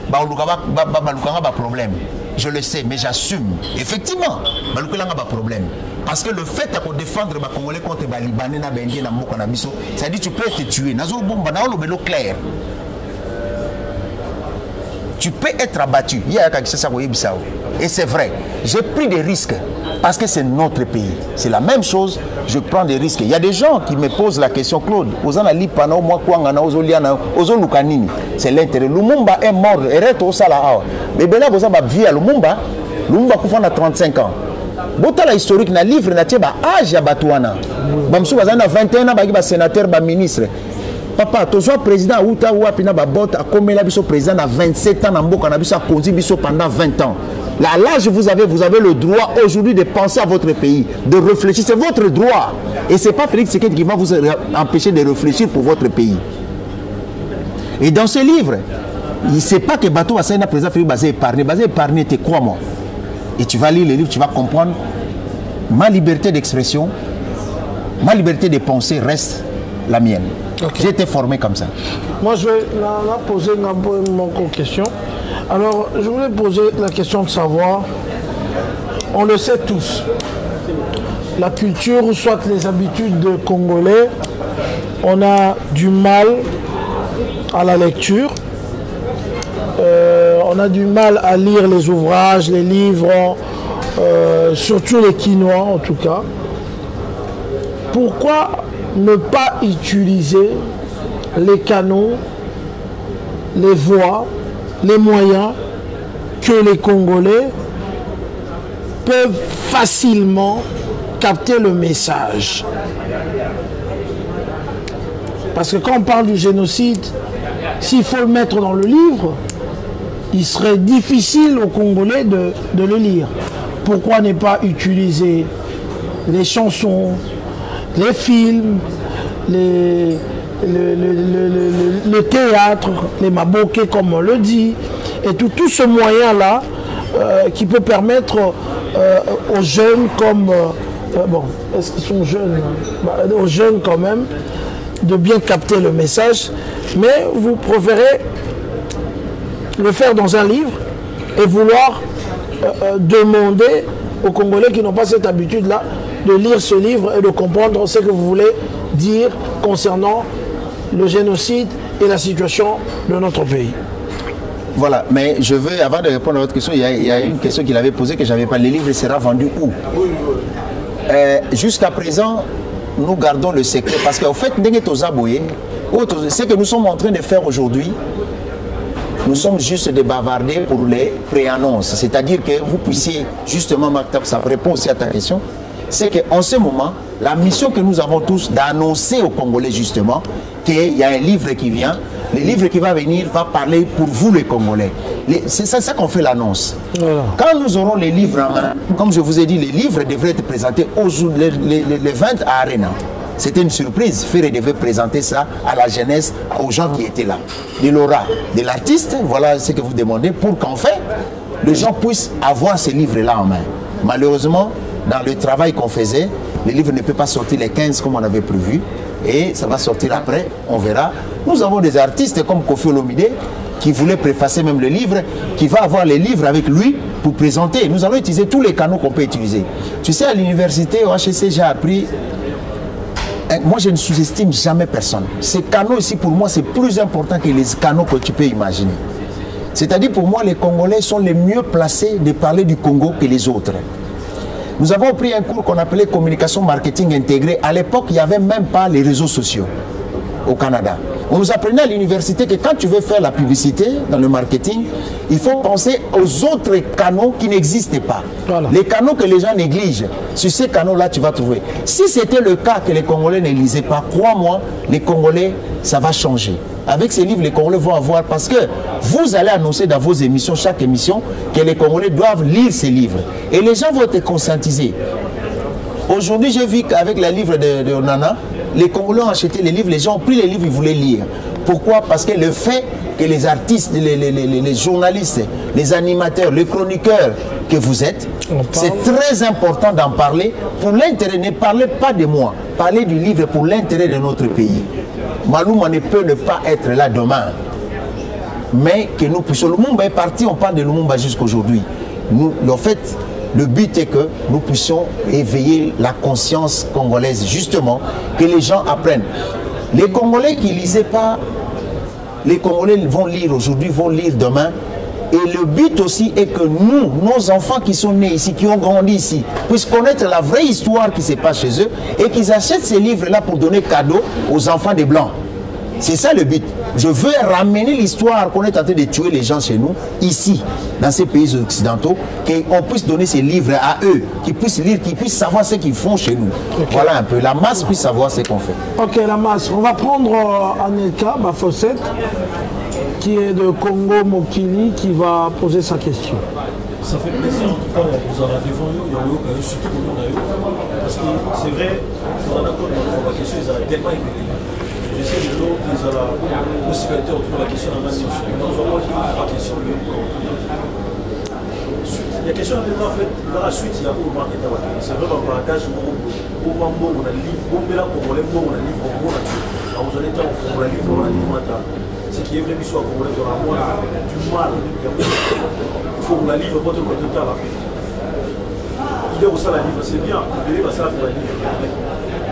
Bah, on a problème. Je le sais, mais j'assume. Effectivement, il y a un problème. Parce que le fait de défendre les Congolais contre les Libanais, ça dit que tu peux te tuer. Tu tu peux être abattu. Et c'est vrai, j'ai pris des risques parce que c'est notre pays. C'est la même chose, je prends des risques. Il y a des gens qui me posent la question, Claude, c'est l'intérêt. Lumumba est mort, mais ben là, vous avez vu à Lumumba, Lumumba a 35 ans. Bota la historique na livre na tieba âge ya batouana. Bamsou bazana 21 ans ba sénateur ba ministre. Papa to soit président outa ou apina ba bota comme la biso président na 27 ans na mboka na biso a conduit biso pendant 20 ans. Là l'âge vous avez le droit aujourd'hui de penser à votre pays, de réfléchir, c'est votre droit. Et c'est pas Félix Tshisekedi qui va vous empêcher de réfléchir pour votre pays. Et dans ce livre, il sait pas que bateau va ser na président Félix basé épargné te crois moi. Et tu vas lire le livre, tu vas comprendre ma liberté d'expression, ma liberté de penser reste la mienne. Okay. J'ai été formé comme ça. Moi, je vais poser une question. Alors, je voulais poser la question de savoir, on le sait tous, la culture ou soit les habitudes de Congolais, on a du mal à la lecture. On a du mal à lire les ouvrages, les livres, surtout les quinois en tout cas. Pourquoi ne pas utiliser les canaux, les voies, les moyens que les Congolais peuvent facilement capter le message? Parce que quand on parle du génocide, s'il faut le mettre dans le livre, il serait difficile aux Congolais de le lire. Pourquoi ne pas utiliser les chansons, les films, le théâtre, les maboké comme on le dit, et tout ce moyen-là qui peut permettre aux jeunes comme... bon, est-ce qu'ils sont jeunes? Aux jeunes quand même, de bien capter le message, mais vous préférez le faire dans un livre et vouloir demander aux Congolais qui n'ont pas cette habitude-là de lire ce livre et de comprendre ce que vous voulez dire concernant le génocide et la situation de notre pays. Voilà, mais je veux, avant de répondre à votre question, il y a une question qu'il avait posée que je n'avais pas. Le livre sera vendu où? Jusqu'à présent, nous gardons le secret parce qu'en fait, ce que nous sommes en train de faire aujourd'hui, nous sommes juste des bavarder pour les préannonces. C'est-à-dire que vous puissiez, justement, Maktab, ça répond aussi à ta question, c'est qu'en ce moment, la mission que nous avons tous d'annoncer aux Congolais, justement, qu'il y a un livre qui vient, le livre qui va venir va parler pour vous, les Congolais. C'est ça qu'on fait l'annonce. Voilà. Quand nous aurons les livres en main, comme je vous ai dit, les livres devraient être présentés les 20 à Arena. C'était une surprise. Ferré devait présenter ça à la jeunesse, aux gens qui étaient là. De l'aura, de l'artiste, voilà ce que vous demandez, pour qu'en fait, les gens puissent avoir ces livres-là en main. Malheureusement, dans le travail qu'on faisait, le livre ne peut pas sortir les 15 comme on avait prévu. Et ça va sortir après, on verra. Nous avons des artistes comme Kofi Olomide qui voulait préfacer même le livre, qui va avoir les livres avec lui pour présenter. Nous allons utiliser tous les canaux qu'on peut utiliser. Tu sais, à l'université, au HEC, j'ai appris... Moi, je ne sous-estime jamais personne. Ces canaux ici, pour moi, c'est plus important que les canaux que tu peux imaginer. C'est-à-dire, pour moi, les Congolais sont les mieux placés de parler du Congo que les autres. Nous avons pris un cours qu'on appelait communication marketing intégrée. À l'époque, il n'y avait même pas les réseaux sociaux au Canada. On nous apprenait à l'université que quand tu veux faire la publicité dans le marketing, il faut penser aux autres canaux qui n'existent pas. Voilà. Les canaux que les gens négligent. Sur ces canaux-là, tu vas trouver. Si c'était le cas que les Congolais ne lisaient pas, crois-moi, les Congolais, ça va changer. Avec ces livres, les Congolais vont avoir, parce que vous allez annoncer dans vos émissions, chaque émission, que les Congolais doivent lire ces livres. Et les gens vont être conscientisés. Aujourd'hui, j'ai vu qu'avec les livres de Onana, les Congolais ont acheté les livres, les gens ont pris les livres, ils voulaient lire. Pourquoi? Parce que le fait que les artistes, les journalistes, les animateurs, les chroniqueurs que vous êtes, c'est très important d'en parler pour l'intérêt. Ne parlez pas de moi, parlez du livre pour l'intérêt de notre pays. Malouma ne peut ne pas être là demain. Mais que nous puissions... Lumumba est parti, on parle de Lumumba jusqu'aujourd'hui. En fait, le but est que nous puissions éveiller la conscience congolaise, justement, que les gens apprennent. Les Congolais qui ne lisaient pas, les Congolais vont lire aujourd'hui, vont lire demain, Et le but aussi est que nous, nos enfants qui sont nés ici, qui ont grandi ici, puissent connaître la vraie histoire qui se passe chez eux et qu'ils achètent ces livres-là pour donner cadeau aux enfants des Blancs. C'est ça le but. Je veux ramener l'histoire qu'on est en train de tuer les gens chez nous, ici, dans ces pays occidentaux, qu'on puisse donner ces livres à eux, qu'ils puissent lire, qu'ils puissent savoir ce qu'ils font chez nous. Okay. Voilà un peu. La masse puisse savoir ce qu'on fait. Ok, la masse. On va prendre Anelka Bafossette, qui est de Congo Mokili, qui va poser sa question. Ça fait plaisir en tout cas vous en avez devant nous, il y a eu surtout pour nous parce que c'est vrai, vous en avez la question, ils ont tellement écouté. J'essaie de l'eau, ils ont la possibilité autour de la question de la nation. Nous avons la question de la question de en fait, dans la suite, il y a beaucoup de marques d'état. C'est vrai, on partage au Mambo, on a le livre, on a le livre, on a le livre, on a le livre, on a le livre. Ce qui est vrai, soit congolais, on a du mal. Il faut qu'on la livre pas tout le temps. Il est au ça la livre, c'est bien. Il est ça pour la livre.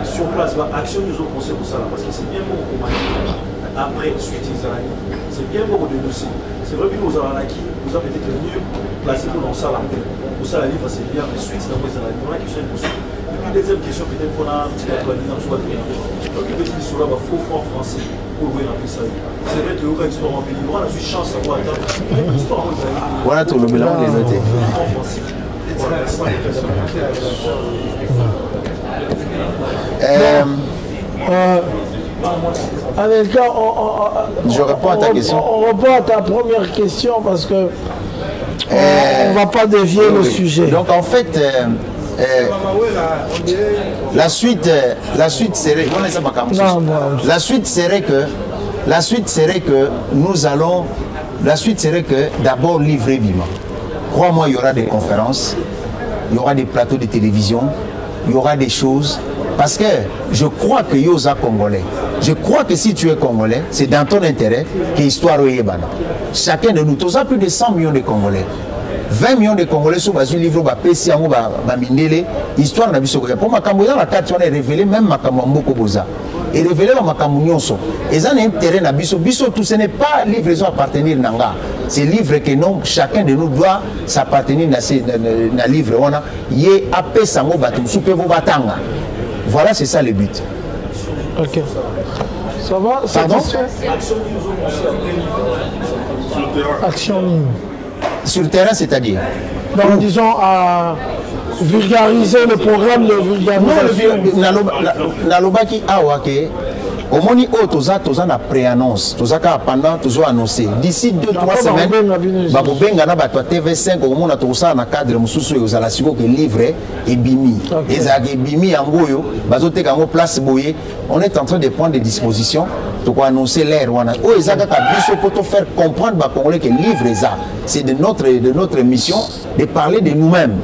Sur place, action nous ont pensé pour ça parce que c'est bien bon pour moi. Après, suite, c'est bien bon de dossier. C'est vrai que nous avons acquis, nous avons peut-être mieux placé pour dans ça la pour ça la livre, c'est bien. Mais suite, on a question de dossier. Et puis, deuxième question, peut-être qu'on a un petit peu de temps sur la télé. Donc, il y a sur là, faux franc français. C'est vrai que tu as histoire en pays, on a eu chance à voir l'histoire. Voilà tout le mélange des notés. Anelka, je réponds à ta question. On répond à ta première question parce que on ne va pas dévier le sujet. Donc en fait, la suite serait que nous allons, la suite serait que d'abord livrer Bima. Crois-moi, il y aura des conférences, il y aura des plateaux de télévision, il y aura des choses. Parce que je crois que Yosa Congolais, je crois que si tu es Congolais, c'est dans ton intérêt que l'histoire est bonne. Chacun de nous, tous plus de 100 millions de Congolais. 20 millions de Congolais sont dans un livre, histoire n'a pas pour ma Cambodge, la carte on est révélé même ma Cambodge Boza. Et révélé ma Cambodge. Et ça n'est intérêt na biso tout ce n'est pas livraison appartenir nanga. C'est livre que non chacun de nous doit s'appartenir na livre on a yé apé sango batum soupe bo batanga. Voilà, c'est ça le but. Ok. Ça va? Pardon? Action ligne. Sur le terrain, c'est-à-dire? Donc, disons, à vulgariser le programme de vulgarisation. Nalobaki awake. Au moment où toza na pré-annonce, toza pendant toujours annoncé. D'ici 2-3 semaines, bakobenga na bato TV5 au moment où toza na cadre mususu yozala siko ke livre et bimi. Ezaki bimi yangoyo, bazoteka ngo place boye. On est en train de prendre des dispositions pour annoncer l'air wana. O ezaka ka biso pour faire comprendre ba Congolais que livre ça, c'est de notre mission de parler de nous-mêmes.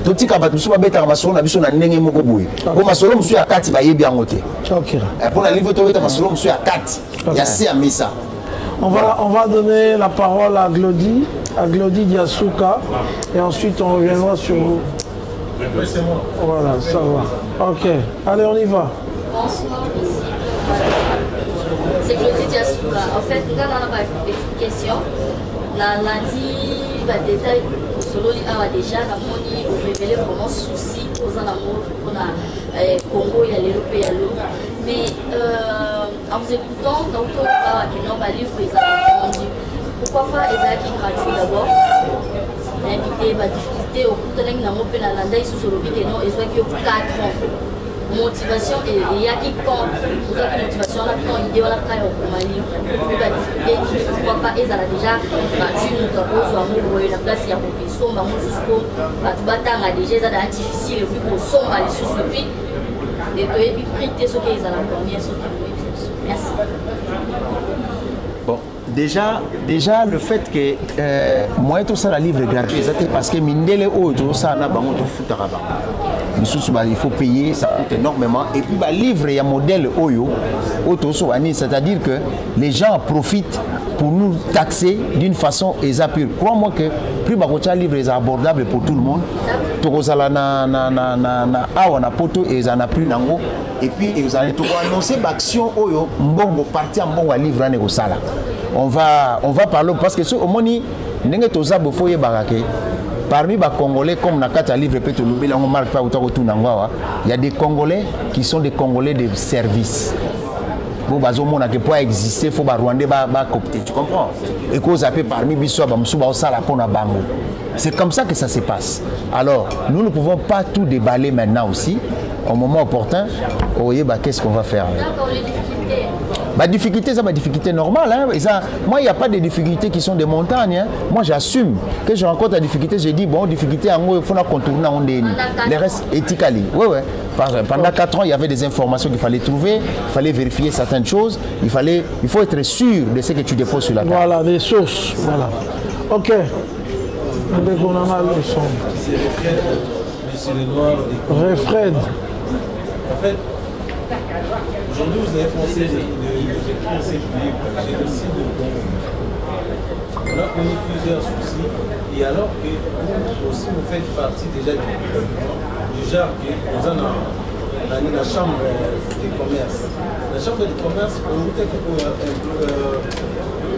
Tout ce qui est bêta masolo na biso na ndenge moko boye. Ko masolo musu ya kati ba yebi angote. OK. Pour la livre to bêta masolo musu ya kati. Ya c'est amisa. On va donner la parole à Glody Diasuka et ensuite on reviendra sur vous. Voilà, ça va. OK. Allez, on y va. Bonsoir. C'est Glody Diasuka. En fait, nous avons une petite question. Lundi, il va détailler. Déjà, on a révélé vraiment souci aux amours pour le Congo et l'Europe. Mais en vous écoutant, donc, on va livre les répondu. Pourquoi pas les gratuits d'abord? Invité, ma difficulté au bout de l'année, sous le lobby des noms, et soit qu'il y a 4 ans. Motivation et il y a qui compte. Vous avez motivation, on a quand idée, on a quand même un livre. Pourquoi pas, ils ont déjà une la place, il y a beaucoup de sommes, jusqu'au battant à déjà, ça a difficile, et puis pour sommes, aller sur ce pays. Et puis prêter ce qu'ils ont la première, ce qu'ils ont. Merci. Bon, déjà le fait que moi tout ça la livre gratuit, c'est parce que mindele ojo ça na bango to futaraba. Il faut payer, ça coûte énormément. Et puis, le livre, il y a un modèle Oyo, c'est-à-dire que les gens profitent pour nous taxer d'une façon pure. Crois-moi que plus le livre est abordable pour tout le monde, et puis vous allez annoncer l'action Oyo, mbongo parti en bon livre. On va parler parce que au moment ndenge toza bofo yebaka parmi les Congolais comme Nakata livre peut il y a des Congolais qui sont des Congolais de service. Bon bazomona que pour exister faut ba Rwandais ba copter, tu comprends? Et cause appelé parmi biso ba msuba osala pona bango. C'est comme ça que ça se passe. Alors, nous ne pouvons pas tout déballer maintenant aussi. Au moment opportun, qu'est-ce qu'on va faire? D'accord, les difficultés. Bah, difficulté, ça, difficulté normale. Hein. Et ça, moi, il n'y a pas de difficultés qui sont des montagnes. Hein. Moi, j'assume que je rencontre la difficulté. J'ai dit, bon, difficulté, il faut la contourner en déni. Les restes éthiquement. Oui, oui. Pendant 4 ans, il y avait des informations qu'il fallait trouver, il fallait vérifier certaines choses. Il faut être sûr de ce que tu déposes sur la table. Voilà, des sources. Voilà. Ok. On en a le son. Fred. En fait, aujourd'hui, vous avez pensé d'écrire ces livres, génocide de Congo. On a connu plusieurs soucis, et alors que vous aussi, vous faites partie déjà du genre que nous avons la chambre de commerce. La chambre de commerce, on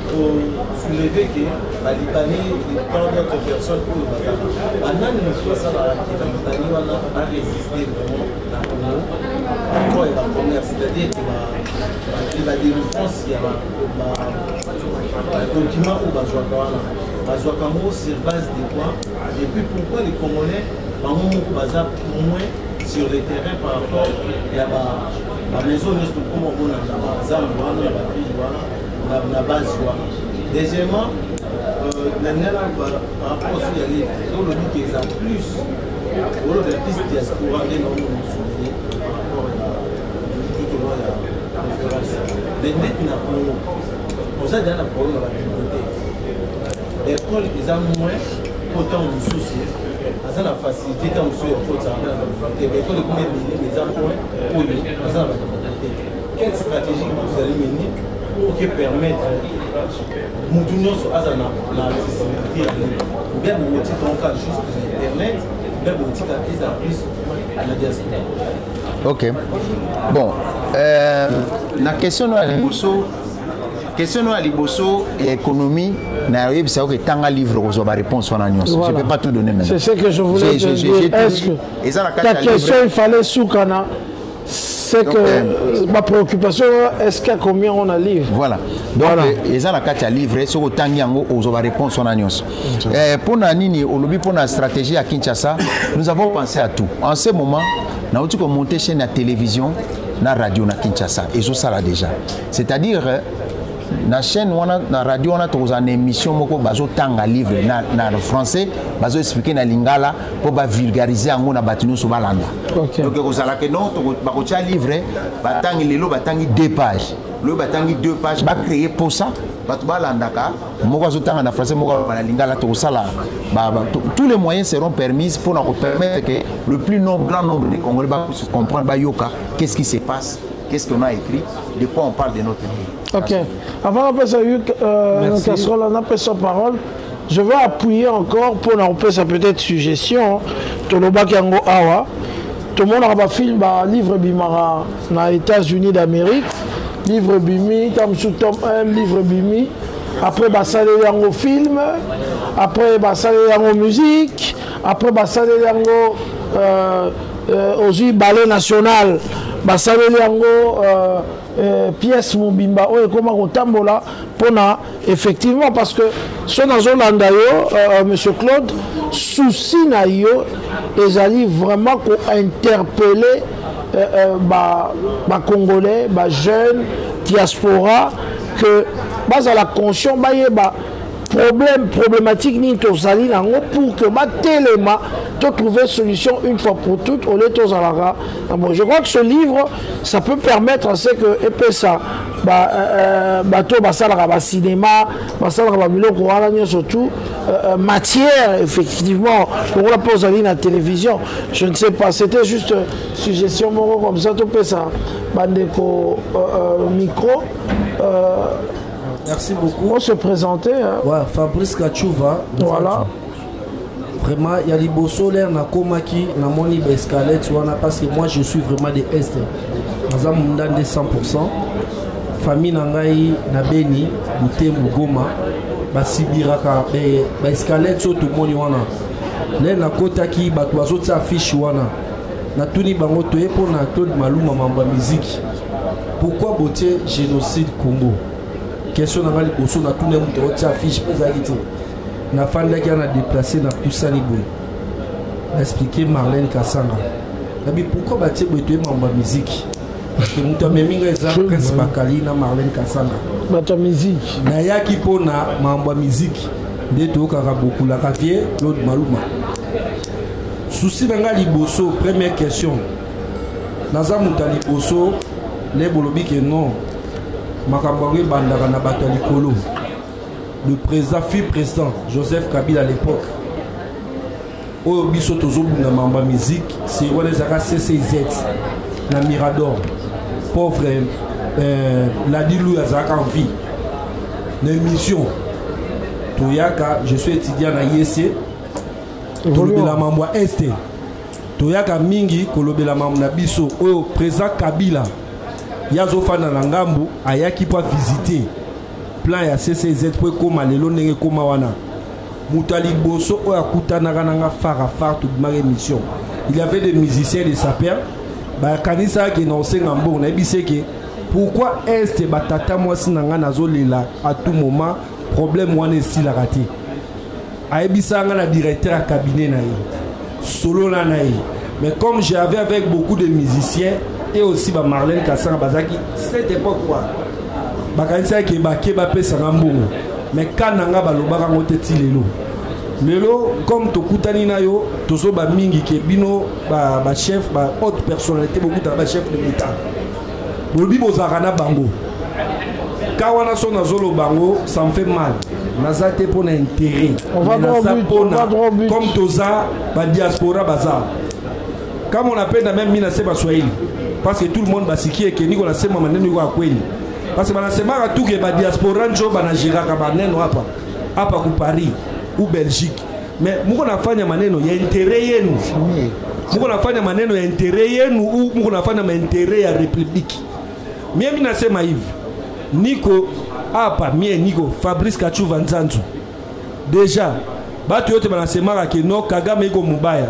pour soulever que les Libanais et tant d'autres personnes pour le Bazar. Maintenant, nous sommes ça dans la Libanais, on a résisté vraiment à Congo. Pourquoi il y a le commerce? C'est-à-dire qu'il y a des défenses, il y a un document où Bazouakamo sur base de quoi? Et puis pourquoi les Congolais, par moment, Bazar moins sur le terrain par rapport à la maison de Stockholm, on a la Bazar, on a la ville, la base. Deuxièmement, par rapport à ce qu'il y a les on dit qu'ils ont plus de pistes diaspora et non nous souvenir par rapport à la conférence. Les nets n'a pas pour ça, il y a un problème à la communauté. L'école, ils ont moins autant de soucis. Ils ont la facilité quand vous êtes au travail. L'école, ils ont les emplois pour eux. Ils ont la communauté. Quelle stratégie vous allez mener pour permettre Moutounos à la accessibilité ou bien vous mettez ton cas juste sur Internet ou bien vous mettez la plus à la diaspora. Ok. Bon, la question à Liboso et économie, c'est que tant un livre aux réponses en annonce. Je ne peux pas tout donner maintenant. C'est ce que je voulais te dire. Est-ce que ta question, il fallait Soukana? C'est que ma préoccupation, est-ce qu'il y a combien on a livre? Voilà. Donc, ils ont la carte à livrer, c'est autant qu'il y a aux réponses en annonce. Pour la stratégie à Kinshasa, nous avons pensé à tout. En ce moment, nous avons monté chaîne à télévision, na radio na Kinshasa. Et ça là déjà. C'est-à-dire, na chaîne na radio on a tous une émission moko bazo tanga livre na français bazo expliquer na lingala pour ba vulgariser ngo na batino so balanda. Donc ozala que non to ba ko tia livre batangi lelo batangi 2 pages. Le batangi 2 pages ba créer pour ça batu balanda ka moko bazo tanga na français moko na lingala to sala tous les moyens seront permis pour nous permettre que le plus grand nombre de Congolais va comprendre ba yoka qu'est-ce qui se passe, qu'est-ce qu'on a écrit, de quoi on parle de notre pays. Ok. Avant d'appeler ça, on appelle sa parole. Je vais appuyer encore pour appeler sa peut-être suggestion. Tout le monde awa. Tout le monde a un film, un livre bimara dans les États-Unis d'Amérique. Livre bimi, tome 1, livre bimi. Après, bah ça les film. Après, bah ça les musique. Après, bah ça les aussi ballet national. Bah ça les pièce Mobimba ou comment on tambola pour effectivement parce que ce dans un monsieur Claude souci na yo les alliés vraiment qu'on interpeller Congolais jeunes diaspora que base à la conscience problématique ni tozali nango pour que téléma to trouver solution une fois pour toutes au lieu tozalaka. Je crois que ce livre ça peut permettre à ce que et puis ça bato basalaka ba cinéma basalaka ba biloko wana surtout matière effectivement pour la pose en ligne à la télévision. Je ne sais pas, c'était juste suggestion moko comme ça to peut ça bandeko micro merci beaucoup. On se présentait. Hein. Ouais, Fabrice Kachouva. Voilà. Vraiment, il y a les beaux solaires, na Komaki, na Moni Bescalette, parce que moi je suis vraiment des Est. Nous avons 100%. Famille Nangaï, na Beni, Bouté, Goma. basibiraka baescalette so tomoni wana le nakotaki bato bazotia affiche wana natuni bango toye mpona Claude Maluma mambo ya miziki pourquoi botie génocide Congo question nanga liboso natuni moto otia affiche mpe ezalaki te nafandaki ana déplacé na pusani boye naexplike Marlène Kasanga nabi pourquoi batie boye toye mambo ya miziki parce que moto ameminga eza Prince Bakali na Marlène Kasanga bato ya miziki nayaki mpona mambo ya miziki nde toyokaka bokulaka vie Claude Maluma souci na nga liboso première question naza moto ya liboso nde bolobi ke non makambo yango ebandaka na bato ya likolo le président fut président Joseph Kabila à l'époque oyo biso tozobunda mambo ya miziki si wana ezalaka CCZ na Mirador pauvre Ladilu azalaka en vie na émission toyaka je suis étudiant na IEC kolobela mambo ya este toyaka mingi kolobela mambo na biso oyo président Kabila yazofanda na ngambu ayaki po visiter plan ya CCZ po ekoma lelo ndenge ekoma wana moto ya liboso oyo akutanaka nanga far tobimaka émission il y avait des musiciens de sapeur bakanisaki na osenga mbongo nayebisi ke pourquoi est batata mwasi na nga nazolela à tout moment problème wana esilaka te ayebisanga na directeur à cabinet na ye solo na ye mais comme j'avais avec beaucoup de musiciens et aussi Marlène Kasanga bazaki cette époque quoi bakanisaki bake bapesanga mbongo mais kananga balobaka ngo te ti lelo comme tokutani na yo tozo ba mingi ke bino ba chef ba haute personnalité beaucoup de chef de l'État bolobi bozaka na bango kawana so na zolo bango ça me fait mal naza te pona intérêt comme toza ba diaspora bazar comme on appelle même mina se ba swahili parce que tout le monde basikie ke niko na sema maneno kwa kweli parce que banasema tout que ba diaspora njo banajira ka baneno hapa ku Paris ou Belgique mais muko nafanya maneno ya intérêt yenu muko nafanya maneno ya intérêt yenu ou muko nafanya intérêt ya république mimi nasema hivi niko hapa niko Fabrice Kachuva Nzanzu déjà batu yote banasema ke no Kagame iko mubaya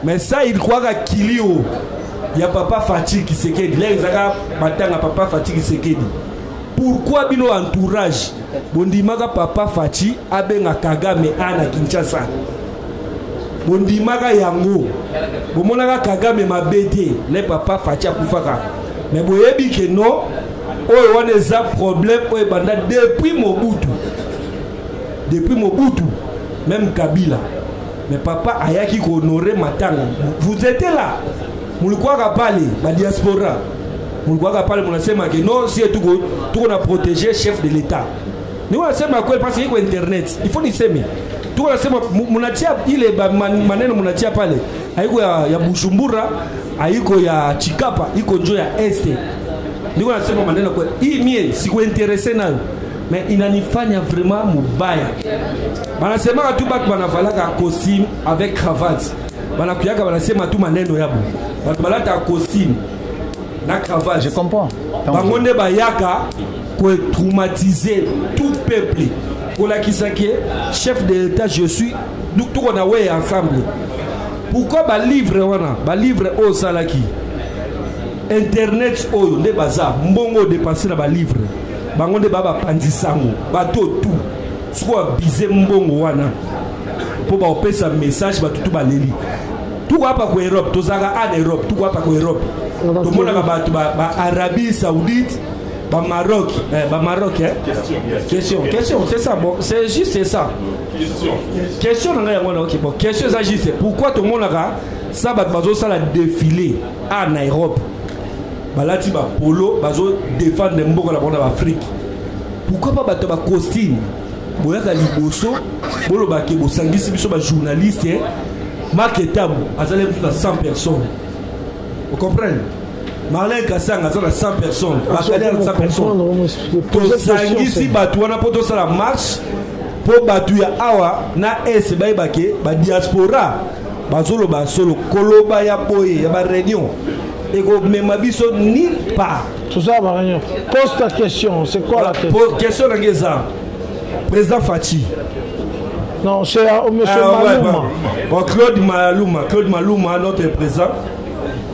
mais ça il croit que kilio ya papa Fati Kisekedi les zaka matanga papa Fati Kisekedi pourquoi bino entourage bondimaka papa Fati abenga Kagame ana Kinshasa bondimaka yango bomonaka Kagame mabete le papa Fati akufaka mais boyebi ke non oyo wana eza problème oyo banda depuis Mobutu même Kabila mais papa ayaki ko honorer matanga vous étiez là mulikuwa pale ba diaspora mulikuwa pale munasema ke non si tout on a protégé chef de l'état ni wanasema kweli parce que internet il faut niseme tout wanasema munatia ile maneno munatia pale haiko ya Bujumbura haiko ya Chikapa iko njo ya este niko nasema maneno kweli hii mie siku interesse nayo mais inanifanya vraiment mubaya banasema tu batu banavalaka costume avec cravate banakuyaka banasema tu maneno yabo batu balata costume na cravate. Je comprends. Bangonde bayaka pour traumatiser tout peuple. Pour la kisake chef de l'État je suis nous tout on a ouais ensemble. Pourquoi ba livre wana ba livre au salaki internet oyo nde baza mbongo dépenser na ba livre bangonde baba pandisango bato tout soit bize mbongo wana pour ba opesa message ba tout ba leli tout hapa ko Europe tozaka en Europe tout hapa ko Europe tout monde ba Arabie Saoudite ba Maroc question c'est ça bon c'est juste ça question nga yango OK bon question ça juste pourquoi tout le monde là ça ba bazo ça la défilé en Europe balati ba polo bazo défendre mboko la bande d'Afrique pourquoi pas bato ba costume boyaka liboso bolo ba ke bosangisi biso ba journaliste marketable azale plus de 100 personnes vous comprenez Marlène Kasanga azale 100 personnes bakale 100 personnes tosangisi bato wana poto sala marche po bato ya awa na es bayebake ba diaspora bazolo ba solo koloba ya boye ya ba réunion et go même biso nulle part tout ça va rien pose ta question c'est quoi la question question ngeza Président Fachi. Non, c'est monsieur Maluma. Bon, Claude Maluma, notre président.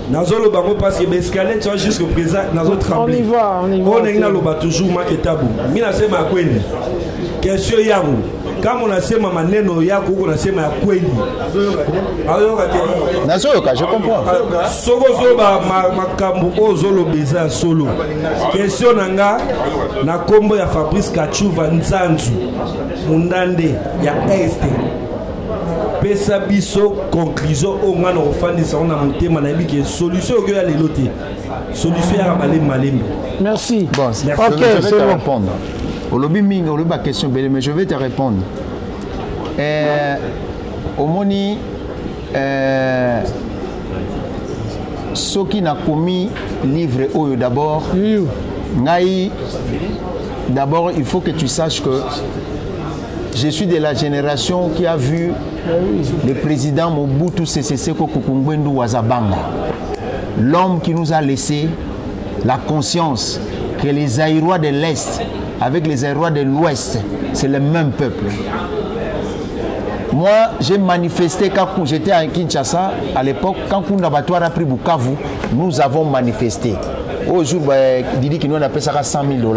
Nazolo bango parce que l'escalier tu vois jusqu'au présent nazo trembler. On y va. On est là toujours maketabou. Mina sema kweli. Question yangu. Kama unasema maneno yako huko unasema ya kweli. Nazoka, je comprends. Soko zoba makambo ozolo beza solo. Question nanga na kombo ya Fabrice Kachuva Nzanzu. Mundande ya Este. Pesa biso conclusion au ngana ofandisa on a monté manabi que solution que les lotés. Solution ya malem. Merci. Bon, je vais te répondre. Au lobby ming, au lobby question mais je vais te répondre. Au moni ce qui n'a commis livre oyo d'abord. Ngai d'abord il faut que tu saches que je suis de la génération qui a vu le président Mobutu Sese Seko Kukumbwendu Wazabanga, l'homme qui nous a laissé la conscience que les Aïrois de l'Est avec les Aïrois de l'Ouest, c'est le même peuple. Moi, j'ai manifesté quand j'étais à Kinshasa, à l'époque, quand Kundabatoire a pris Bukavu, nous avons manifesté. Au jour, Didi qui nous appelle ça $100 000.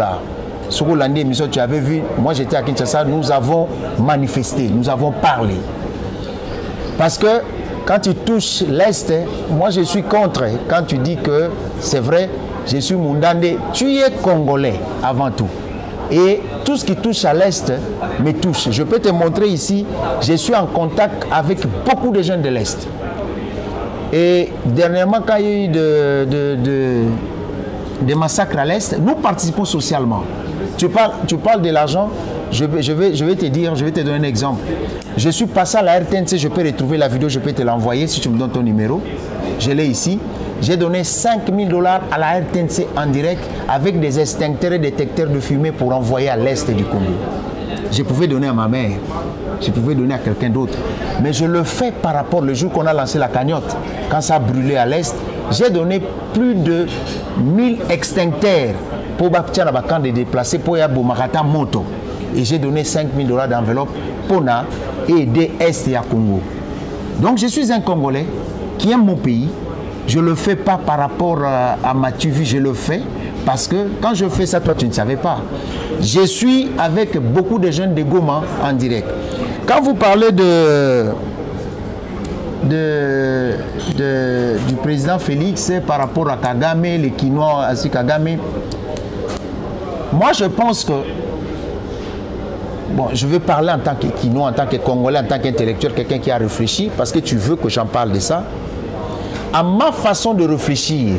Sur l'année émission, tu avais vu, moi j'étais à Kinshasa, nous avons manifesté, nous avons parlé. Parce que quand tu touches l'Est, moi je suis contre. Quand tu dis que c'est vrai, je suis Mundande, tu es Congolais avant tout. Et tout ce qui touche à l'Est me touche. Je peux te montrer ici, je suis en contact avec beaucoup de jeunes de l'Est. Et dernièrement, quand il y a eu des massacres à l'Est, nous participons socialement. Tu parles de l'argent, je vais te dire, je vais te donner un exemple. Je suis passé à la RTNC, je peux retrouver la vidéo, je peux te l'envoyer si tu me donnes ton numéro. Je l'ai ici. J'ai donné $5 000 à la RTNC en direct avec des extincteurs et détecteurs de fumée pour envoyer à l'Est du Congo. Je pouvais donner à ma mère, je pouvais donner à quelqu'un d'autre. Mais je le fais par rapport au jour qu'on a lancé la cagnotte. Quand ça a brûlé à l'Est, j'ai donné plus de 1000 extincteurs pour bâtir la camp de déplacés pour Yabo Marata Moto. Et j'ai donné $5 000 d'enveloppe pour aider Est et à Congo. Donc je suis un Congolais qui aime mon pays. Je ne le fais pas par rapport à ma TV, je le fais parce que quand je fais ça, toi tu ne savais pas. Je suis avec beaucoup de jeunes de Goma en direct. Quand vous parlez du président Félix par rapport à Kagame, les Kinois, ainsi Kagame, moi je pense que, bon, je veux parler en tant que Kinois, en tant que Congolais, en tant qu'intellectuel, quelqu'un qui a réfléchi, parce que tu veux que j'en parle de ça. À ma façon de réfléchir,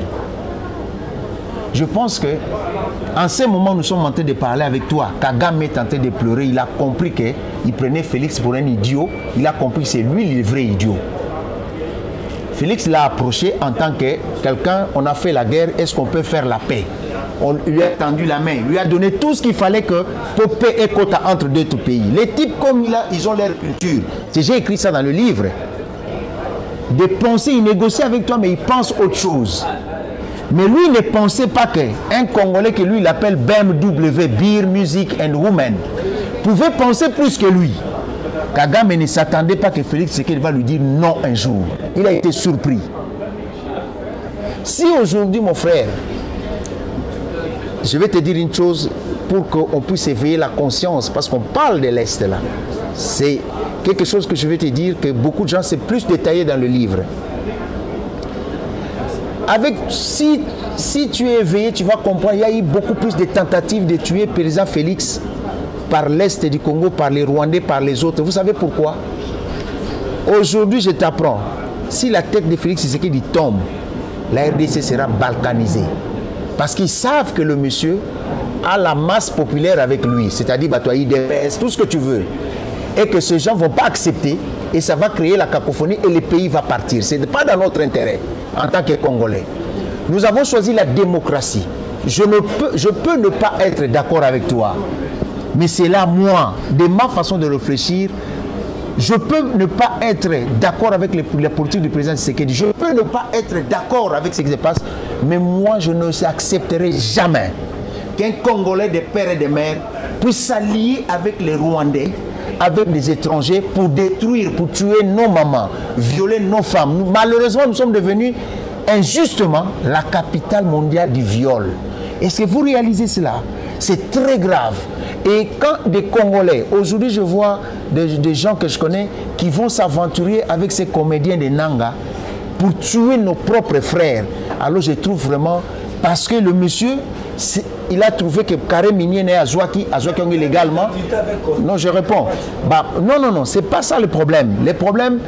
je pense que en ce moment nous sommes en train de parler avec toi. Kagame est en train de pleurer. Il a compris qu'il prenait Félix pour un idiot. Il a compris que c'est lui le vrai idiot. Félix l'a approché en tant que quelqu'un, on a fait la guerre, est-ce qu'on peut faire la paix? On lui a tendu la main, lui a donné tout ce qu'il fallait que pour paix et quota entre deux pays. Les types comme ils ont leur culture. J'ai écrit ça dans le livre. De penser, il négocie avec toi, mais il pense autre chose. Mais lui ne pensait pas qu'un Congolais que lui il appelle BMW, Beer, Music and Women, pouvait penser plus que lui. Kagame ne s'attendait pas que Félix Tshisekedi va lui dire non un jour. Il a été surpris. Si aujourd'hui, mon frère, je vais te dire une chose pour qu'on puisse éveiller la conscience, parce qu'on parle de l'Est là. C'est quelque chose que je vais te dire que beaucoup de gens, c'est plus détaillé dans le livre. Si tu es éveillé, tu vas comprendre, il y a eu beaucoup plus de tentatives de tuer le président Félix par l'Est du Congo, par les Rwandais, par les autres. Vous savez pourquoi? Aujourd'hui, je t'apprends, si la tête de Félix Tshisekedi tombe, la RDC sera balkanisée. Parce qu'ils savent que le monsieur a la masse populaire avec lui, c'est-à-dire IDPS, tout ce que tu veux. Et que ces gens ne vont pas accepter et ça va créer la cacophonie et le pays va partir. Ce n'est pas dans notre intérêt en tant que Congolais. Nous avons choisi la démocratie. Je peux ne pas être d'accord avec toi. Mais c'est là, moi, de ma façon de réfléchir, je peux ne pas être d'accord avec la politique du président Tshisekedi. Je peux ne pas être d'accord avec ce qui se passe. Mais moi, je ne accepterai jamais qu'un Congolais de père et de mère puisse s'allier avec les Rwandais, avec des étrangers pour détruire, pour tuer nos mamans, violer nos femmes. Nous, malheureusement, nous sommes devenus injustement la capitale mondiale du viol. Est-ce que vous réalisez cela? C'est très grave. Et quand des Congolais, aujourd'hui je vois des gens que je connais qui vont s'aventurer avec ces comédiens de Nanga pour tuer nos propres frères, alors je trouve vraiment, parce que le monsieur, il a trouvé que Carré Minier n'est à Zouaki légalement. Non, je réponds. Bah, non, c'est pas ça le problème. Le problème,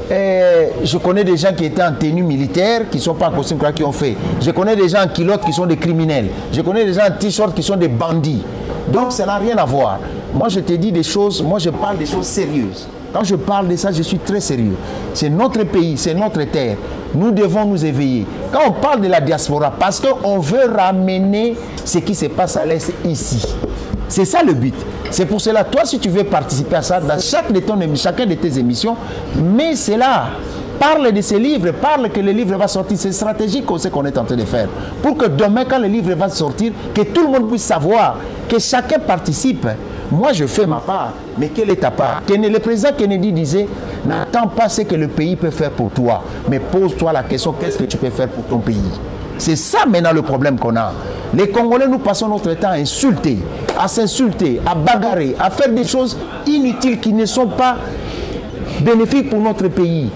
je connais des gens qui étaient en tenue militaire, qui ne sont pas en costume, qui ont fait. Je connais des gens en culotte qui sont des criminels. Je connais des gens en t-shirt qui sont des bandits. Donc ça n'a rien à voir. Moi je te dis des choses, moi je parle des choses sérieuses. Quand je parle de ça, je suis très sérieux. C'est notre pays, c'est notre terre. Nous devons nous éveiller. Quand on parle de la diaspora, parce qu'on veut ramener ce qui se passe à l'Est ici. C'est ça le but. C'est pour cela, toi si tu veux participer à ça, dans chacun de tes émissions, mais c'est là. Parle de ces livres, parle que le livre va sortir. C'est stratégique ce qu'on est en train de faire. Pour que demain, quand le livre va sortir, que tout le monde puisse savoir, que chacun participe. Moi, je fais ma part, mais quelle est ta part? Le président Kennedy disait, n'attends pas ce que le pays peut faire pour toi, mais pose-toi la question, qu'est-ce que tu peux faire pour ton pays? C'est ça maintenant le problème qu'on a. Les Congolais, nous passons notre temps à insulter, à s'insulter, à bagarrer, à faire des choses inutiles qui ne sont pas bénéfiques pour notre pays.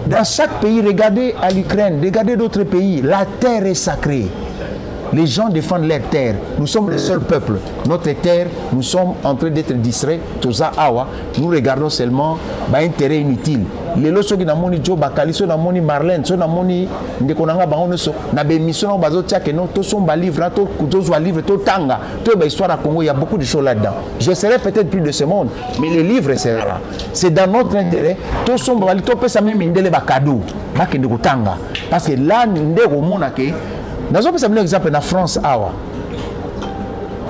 Dans chaque pays, regardez à l'Ukraine, regardez d'autres pays, la terre est sacrée. Les gens défendent leur terre. Nous sommes le seul peuple. Notre terre, nous sommes en train d'être distraits. Nous regardons seulement l'intérêt inutile. Les gens qui ont moni Joe Bakali, qui ont Marlène, qui ont moni Ndekonanga Bangono, na bémission bazo tiake non to somba livre, to livre, to tanga, to histoire à Congo. Il y a beaucoup de choses là-dedans. Je serai peut-être plus de ce monde, mais le livre c'est là. C'est dans notre intérêt. To somba bali to pesa même indele bakado, bakende kutanga. Parce que là ndeko mona ke. Nous avons un exemple en France.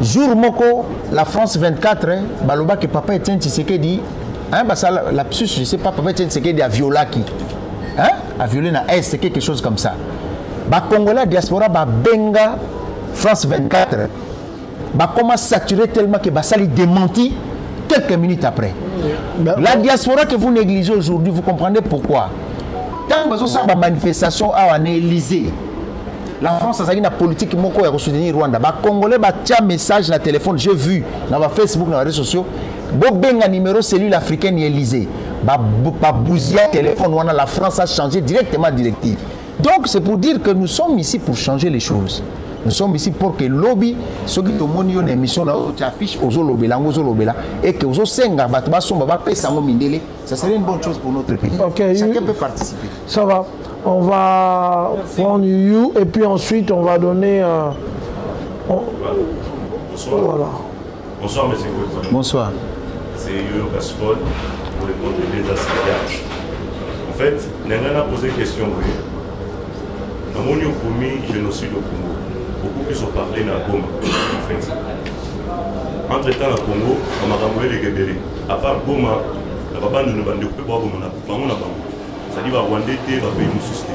Jour moko, la France 24, baloba que papa Etienne Tshisekedi, lapsus, je ne sais pas, papa Etienne Tshisekedi a violé qui, a violé na Est, quelque chose comme ça. Congolais diaspora benga France 24, commence à saturer tellement que ça lui démentit quelques minutes après. La diaspora que vous négligez aujourd'hui, vous comprenez pourquoi? Quand vous avez une manifestation à l'Élysée, la France a une politique moko ya soutenir Rwanda. Ba Congolais ba tia message na téléphone, j'ai vu dans Facebook, dans les réseaux sociaux. Bo benga numéro cellule africaine Élysée. Ba bouzia téléphone wana la France a changé directement directive. Donc c'est pour dire que nous sommes ici pour changer les choses. Nous sommes ici pour que lobby ceux qui tomoni une émission là tu affiches aux lobela et que aux senga ba somba ba pesa ngo mindele. Ça serait une bonne chose pour notre pays. Okay, chacun peut participer. Ça va. On va prendre You et puis ensuite on va donner. Bonsoir. Voilà. Bonsoir, monsieur. Bonsoir. C'est You Gaspard pour le compte de l'État Sénégal. En fait, Nengan a posé une question. Dans mon premier génocide au Congo, beaucoup plus ont parlé dans Goma. En fait, entre-temps, au Congo, on m'a renvoyé les Guébérés. À part Goma, la bande ne va pas boire Goma. C'est-à-dire que Rwanda était un pays susté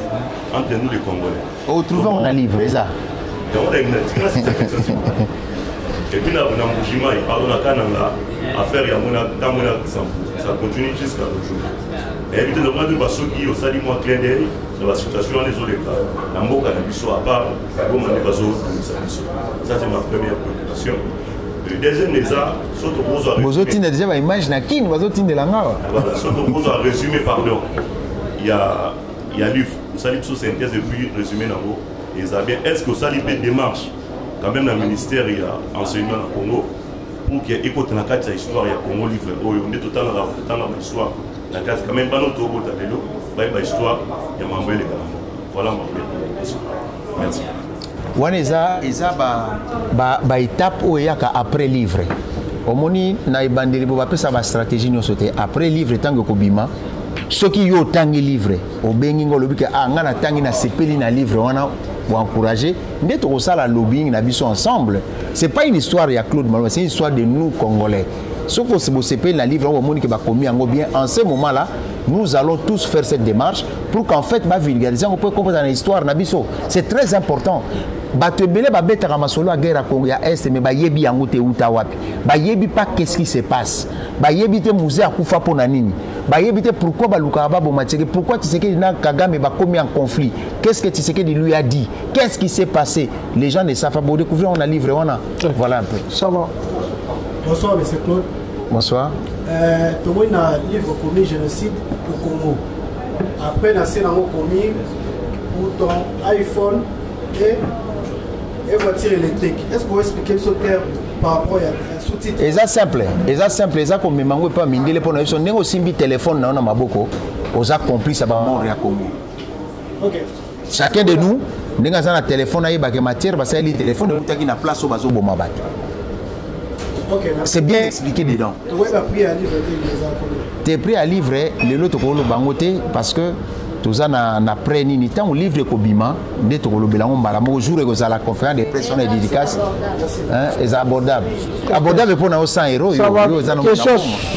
entre nous les Congolais. Oh, trouvons un livre, c'est ça. Et puis là, on a un mouvement, on a un affaire, ça continue jusqu'à aujourd'hui. Et éviter de prendre des ceux qui ont sali moins clair d'œil dans la situation des autres cas. La mboka n'a pas à part, comme on est pas ça c'est ma première préoccupation. Le deuxième des arts, surtout pour résumer. Vous déjà image na kin, vous de la voilà, surtout pour résumer, pardon. Il y a un livre, vous allez sous synthèse depuis résumé dans vos. Est-ce que vous allez faire des démarches quand même dans le ministère il y a enseignement au Congo pour qu'il y ait écoute dans la histoire il y a Congo livre on est totalement dans l'histoire la case quand même pas notre robot à vélo bah histoire il y a m'envoyer les gars voilà mon merci. Waneza ba étape où il y a après livre au moni na ibandeli bo ba pesa ba stratégie no sauter après livre tango kobima ceux qui ont tangi livre au bengi ngolo bika ngana tangi na sepeli na livre wana pour encourager d'être au ça la lobbying na biso ensemble. C'est pas une histoire il y a Claude Malou, c'est une histoire de nous Congolais. Ce que c'est payé dans le livre, bien. En ce moment-là, nous allons tous faire cette démarche pour qu'en fait, ma vulgarisation, on peut comprendre dans l'histoire. C'est très important. Batebele ba beta ramasolo a guerre à Congo ya Est mais ba yebi yango te uta wapi. Ba yebi pas qu'est-ce qui se passe. Ba yebi te musée à kufa pona nini. Ba yebi te pourquoi ba lukaba bo mateke, pourquoi Tshisekedi na Kagame ba commis en conflit. Qu'est-ce que Tshisekedi lui a dit? Qu'est-ce qui s'est passé? Les gens ne savent pas. Pour découvrir, on a livré, on a. Voilà un peu. Ça va. Bonsoir monsieur Claude. Bonsoir. Tout le monde a un livre commis génocide au Congo. Après, on a commis pour ton iPhone et voiture électrique. Est-ce que vous expliquez ce terme par rapport à un sous-titre? Et ça simple. Et ça simple. Et ça comme mango pas mindi les pono. Ils ont aussi mis téléphone dans ma boko. Aux a compris ça va mourir à Congo. Ok. Chacun de nous, nous avons un téléphone à y baguer matière parce que le téléphone est qui na place au bazo bomba bat. C'est bien expliqué dedans. Tu es prêt à livrer le lot de bangoté parce que tout ça n'a prêt ni temps livre Kobima de to lo belango mbala mo jour que ça la conférence de presse on est dédicace hein est abordable pour na 100 €. Ça va.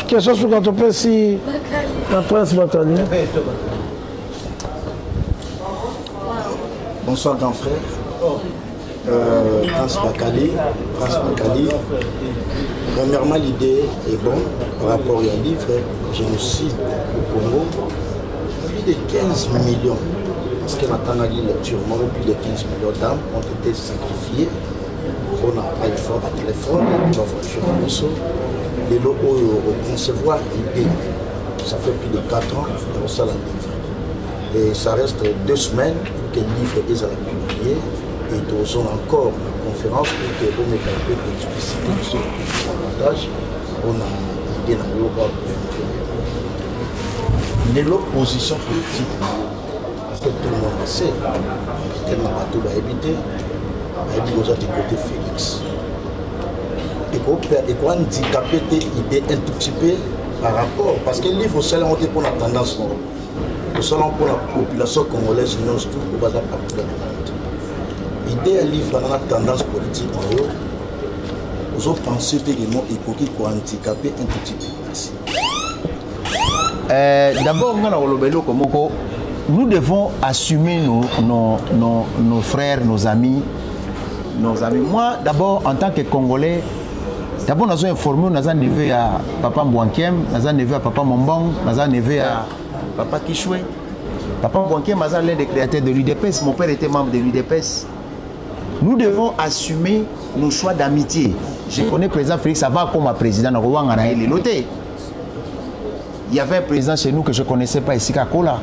Question sur quand on peut si la presse va tenir. Bonsoir grand frère. Prince Bakali. Premièrement, l'idée est bonne par rapport à un livre génocide au Congo. Plus de 15 millions, parce que maintenant, la lecture, plus de 15 millions d'âmes ont été sacrifiées pour un iPhone, un téléphone, une voiture en dessous. Les lots au concevoir l'idée, ça fait plus de 4 ans qu'on ça la livre. Et ça reste 2 semaines que le livre est à la publier. Et nous avons encore une conférence pour que vous mettez un peu d'explicité sur davantage. On a l'idée dans l'Europe. Mais l'opposition politique, parce que tout le monde le sait, tellement bateau va éviter, va dire aux autres du côté Félix. Et qu'on handicapé l'idée un tout petit peu par rapport, parce que le livre au salon est pour la tendance, au salon pour la population congolaise, nous tout au bazar partout dans le monde. L'idée un livre dans la tendance politique en haut, vous avez pensé que les mots écoqués pour handicaper un tout petit peu. Merci. D'abord, nous devons assumer nos frères, nos amis. Moi, d'abord, en tant que Congolais, d'abord, nous avons informé, nous avons nevé à Papa Mbouankiem, nous avons nevé à Papa Mombong, nous avons nevé à Papa Kishwe. Papa Mbouankiem, nous avons l'un des créateurs de l'UDPS. Mon père était membre de l'UDPS. Nous devons assumer nos choix d'amitié. Je connais le président Félix avant comme président de Rwanda. Il y avait un président chez nous que je ne connaissais pas ici, Kakola.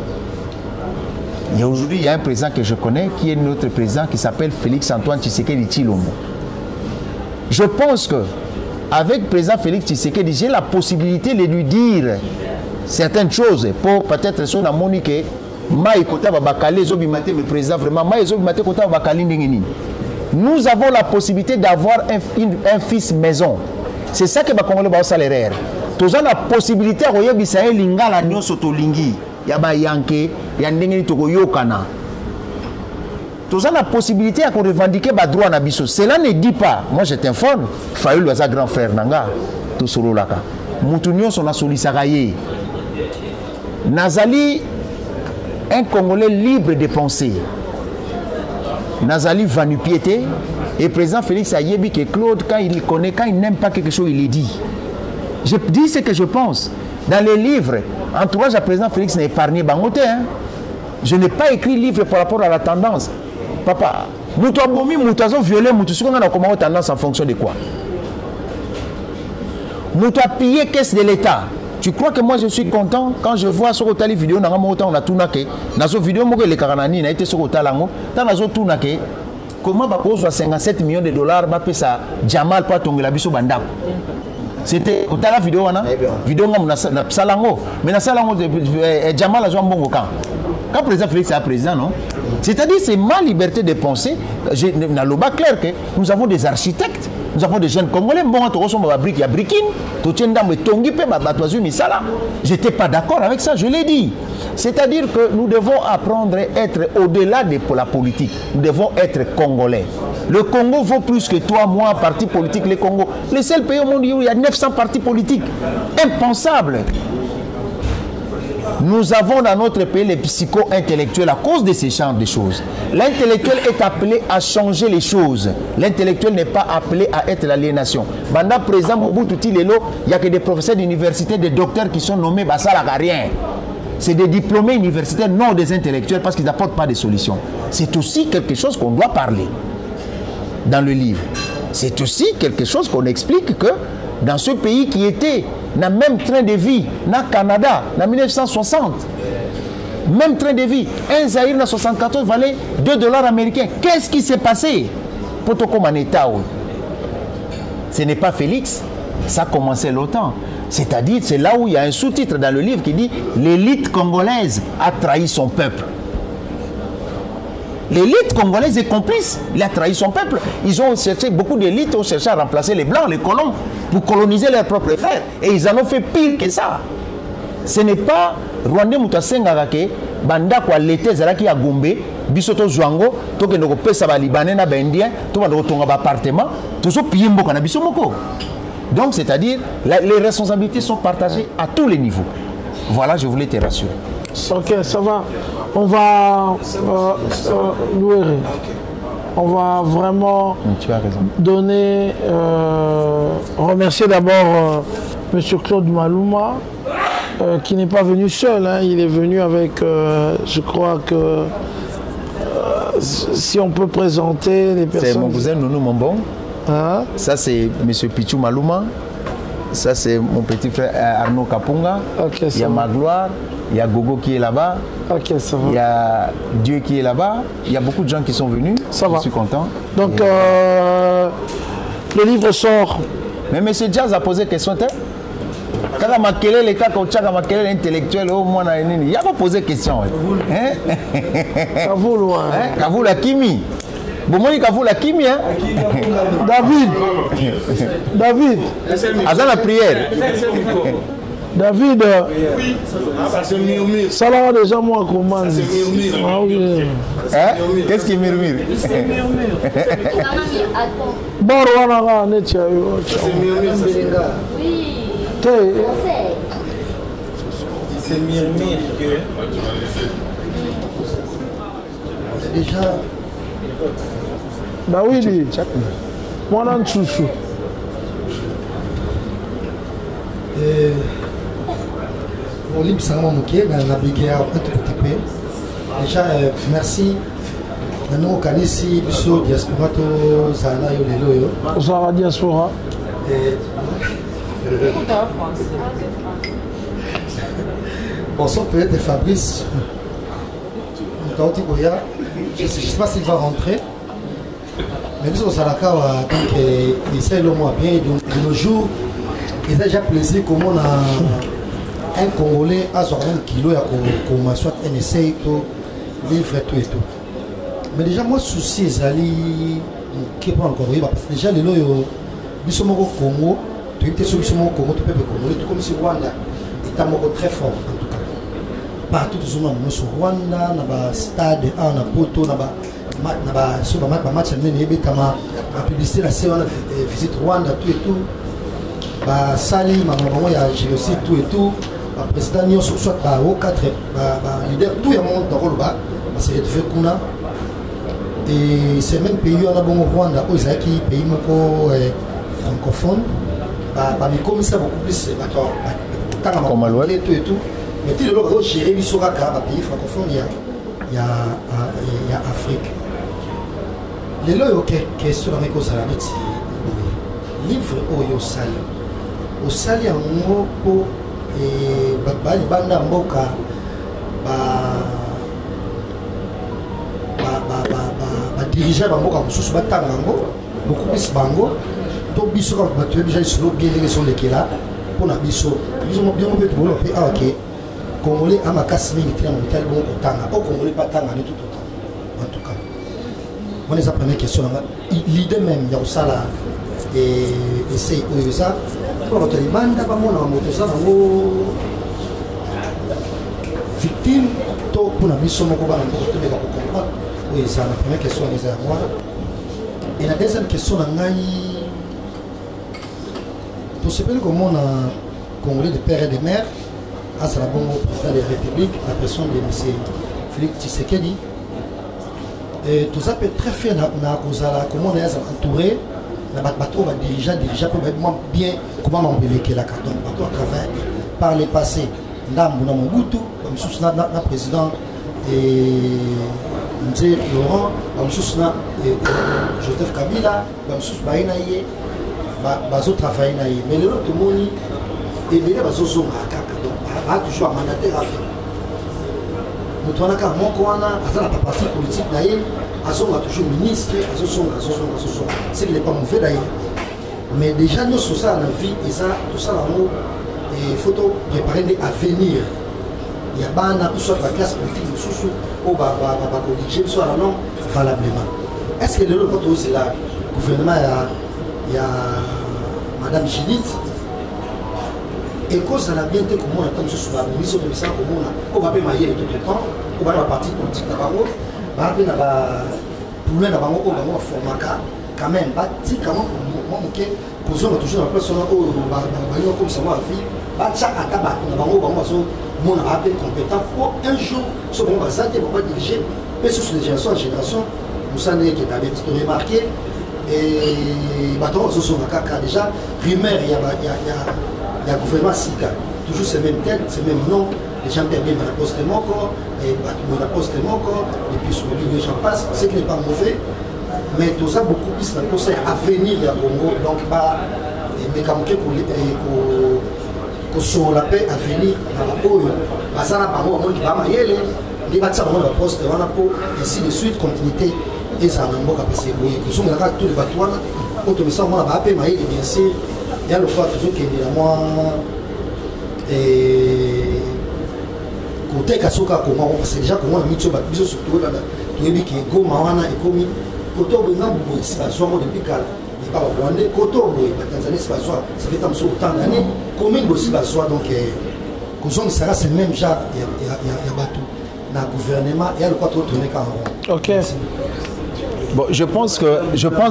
Et aujourd'hui, il y a un président que je connais qui est notre président qui s'appelle Félix Antoine Tshisekedi Tshilombo. Je pense que avec le président Félix Tshisekedi, j'ai la possibilité de lui dire certaines choses pour peut-être son Monique. Nous avons la possibilité d'avoir un fils maison. C'est ça que les Congolais ont salaire. Nous avons la possibilité de regarder Bissaï Lingala Nyosoto Lingi. Yaba Yanke, Yandengeni Toko Yokana. Nous avons la possibilité de revendiquer les droits à Bisso. Cela ne dit pas, moi je t'informe, Fayoul Waza grand frère Nanga, tout solo laka. Moutounion son a solisaraye. Nazali, un Congolais libre de penser. Nazali Vanu Piété et le président Félix Ayebi que Claude, quand il connaît, quand il n'aime pas quelque chose, il le dit. Je dis ce que je pense. Dans les livres, entourage à président Félix n'est épargné Bangote. Hein? Je n'ai pas écrit livre par rapport à la tendance. Papa, nous avons violé, nous avons tendance en fonction de quoi? Nous avons pillé caisse de l'État. Tu crois que moi je suis content quand je vois sur la vidéo, on a tout naqué. Dans cette vidéo, les Karanani a été sur le talango. Dans tout naqué. Comment va poser 57 millions de dollars, va payer ça Jamal pas tomber la biso bandam. C'était au la vidéo, vidéo na salango. Mais na salango Jamal a joué un bon camp. Quand le président Félix est président, non? C'est-à-dire c'est ma liberté de penser. J'ai le bas clair que nous avons des architectes. Nous avons des jeunes Congolais, il y a Brikin, je n'étais pas d'accord avec ça, je l'ai dit. C'est-à-dire que nous devons apprendre à être au-delà de la politique. Nous devons être Congolais. Le Congo vaut plus que toi, moi, parti politique, les Congo. Le seul pays au monde où il y a 900 partis politiques. Impensable. Nous avons dans notre pays les psycho-intellectuels à cause de ces genres de choses. L'intellectuel est appelé à changer les choses. L'intellectuel n'est pas appelé à être l'aliénation. Banda président Mobutu Tilelo, il n'y a que des professeurs d'université, des docteurs qui sont nommés, bah ça n'a rien. C'est des diplômés universitaires, non des intellectuels, parce qu'ils n'apportent pas de solutions. C'est aussi quelque chose qu'on doit parler dans le livre. C'est aussi quelque chose qu'on explique que dans ce pays qui était dans le même train de vie, dans le Canada, en 1960, même train de vie, un Zaïre en 1974 valait 2 $ américains. Qu'est-ce qui s'est passé pour tout comme un État? Ce n'est pas Félix, ça commençait longtemps. C'est-à-dire, c'est là où il y a un sous-titre dans le livre qui dit « L'élite congolaise a trahi son peuple ». L'élite congolaise est complice, il a trahi son peuple. Ils ont cherché, beaucoup d'élites ont cherché à remplacer les blancs, les colons, pour coloniser leurs propres frères. Et ils en ont fait pire que ça. Ce n'est pas Rwanda Moutasenga ke banda kwa l'été zalaki à Gombe, bisoto Zwango, to ke ndoko pesa ba Libanais na ba Indien, to ba ndoko tonga ba appartement, to so piye mboka na biso moko. Donc c'est-à-dire les responsabilités sont partagées à tous les niveaux. Voilà, je voulais te rassurer. Ok, ça va. On va on va vraiment donner, remercier d'abord M. Claude Malouma, qui n'est pas venu seul, hein. Il est venu avec, je crois que, si on peut présenter les personnes... C'est mon cousin Nounou Mombon, hein? Ça c'est M. Pichou Malouma, ça c'est mon petit frère Arnaud Kapunga, okay, il y a Magloire, il y a Gogo qui est là-bas, okay, ça va. Il y a Dieu qui est là-bas, il y a beaucoup de gens qui sont venus, ça va. Je suis content. Donc le livre sort. Mais M. Jazz a posé question, quand on a maquillé les cas, quand on a maquillé l'intellectuel, au moins il a pas posé question. Kavoul, ouais. Kavoul la Kimi. Bon, moi, Kavoul la Kimi, hein. David. Azan la prière. David, ça là déjà moi comment qu'est-ce qui murmure? Bon, c'est murmure que déjà David, moi non chouchou. Mon livre ça m'a manqué, mais on a brigué un tout petit peu. Déjà merci. Maintenant au Kanisi, biso diaspora to Zana yo lelo yo. Zara diaspora. Bon, sauf peut-être Fabrice. Je ne sais pas s'il va rentrer. Mais nous, au Salaka, il essaie le mois bien. De nos jours, il a déjà plaisir comme on a un Congolais à 60 kilos, comme soit un essai, livre et tout et tout. Mais déjà, moi, souci, Zali, qui pas encore, parce que déjà, les lois, ils sont au Congo, tu es sur le Congo, tu peux le Congo, tout comme si Rwanda est très fort. Partout tout le monde, au Rwanda, dans le stade, dans le poto, dans le match, la publicité, la visite Rwanda, tout et tout. Sali, il y a génocide, tout et tout. Le président, soit au 4, leader, tout le monde dans le bas, c'est le fait qu'on a. Et ces mêmes pays, on a bon Rwanda, où ils ont qui pays francophone, mais comme ça beaucoup plus, tout et tout. Mais tu le gérer les pays francophones, il y a Afrique. Les lois, ok, question dans les causes à la médecine. Livre au Sali. Au Sali, en mot pour Banda Mboka, dirigeant Mboka, sous Batango, beaucoup plus Bango, donc Bissot, tu es déjà sur l'eau bien les sons de là, pour la Bissot. Ils ont bien oublié de vous ah ok. Congolais à ma casse mine qui est un bon Tanga. Au Congolais pas Tanga tout autant. En tout cas. Moi les première question l'idée même il y a ça là et c'est ça pour notre bande pas mon moto ça victime to pour la mission moko bana pour comprendre oui ça la première question les à moi Et la deuxième question, pour ce pays comme on a Congolais de père et de mère, à Sarabongo, président de la République, la personne de M. Félix Tshisekedi, et tout ça peut être très fait comment on est entouré, dirigeant, pour bien comment on peut véhiculer la carte. Donc, on travaille par le passé. Ndam Mobutu, le président et Laurent, Joseph Kabila, bazo travailler na ye mais le lot moni et les bazo zonga kaka donc a toujours mandataire avec mutwana ka moko wana azana pa parti politique na ye azonga toujours ministre azonga c'est qu'il n'est pas mauvais d'ailleurs mais déjà nous sur ça la vie et ça tout ça là et photo préparer à venir il y a bana ou soit la classe politique sous au ba corriger soit non valablement est-ce que le lot c'est là gouvernement il y a Madame Ginit et cause à la bien que mon attend sur la ministre de l'État comme on va payer tout le temps on va la partie politique d'abord va appeler la problème d'abord on va former quand même pas si comment moi OK posons toujours la personne au comme ça moi vie ba chaque attaque d'abord on va mon appel compétent pour un jour ce qu'on va s'arrêter pour diriger mais sur les générations en génération vous savez que t'avais remarqué et bateau ce sont déjà primaire il y a gouvernement Sika toujours ces mêmes têtes ces mêmes noms les gens perdent la poste de mon corps et la poste de mon corps et puis sur le gens passent ce qui n'est pas mauvais mais tout ça beaucoup plus la conseil à venir à Congo donc pas mais comme que pour sur la paix à venir dans la peau ça n'a pas moi qui va mailler les bâtiments la poste on a pour ainsi de suite continuité et ça n'a pas passé que sont là tous les bateaux automatisme on va appeler mailler bien sûr il y a le fois toujours qui est moi et côté kasoka comment parce que déjà comment on a mis sur la biso surtout là tu es qui go mawana et comme côté on a beaucoup c'est pas soit depuis cal et pas rwandais côté on Tanzanie c'est pas soit ça fait comme ça autant d'années commune aussi pas soit donc que ça c'est même genre il y a bateau dans le gouvernement il y a le quoi tourner quand on OK. Bon, je pense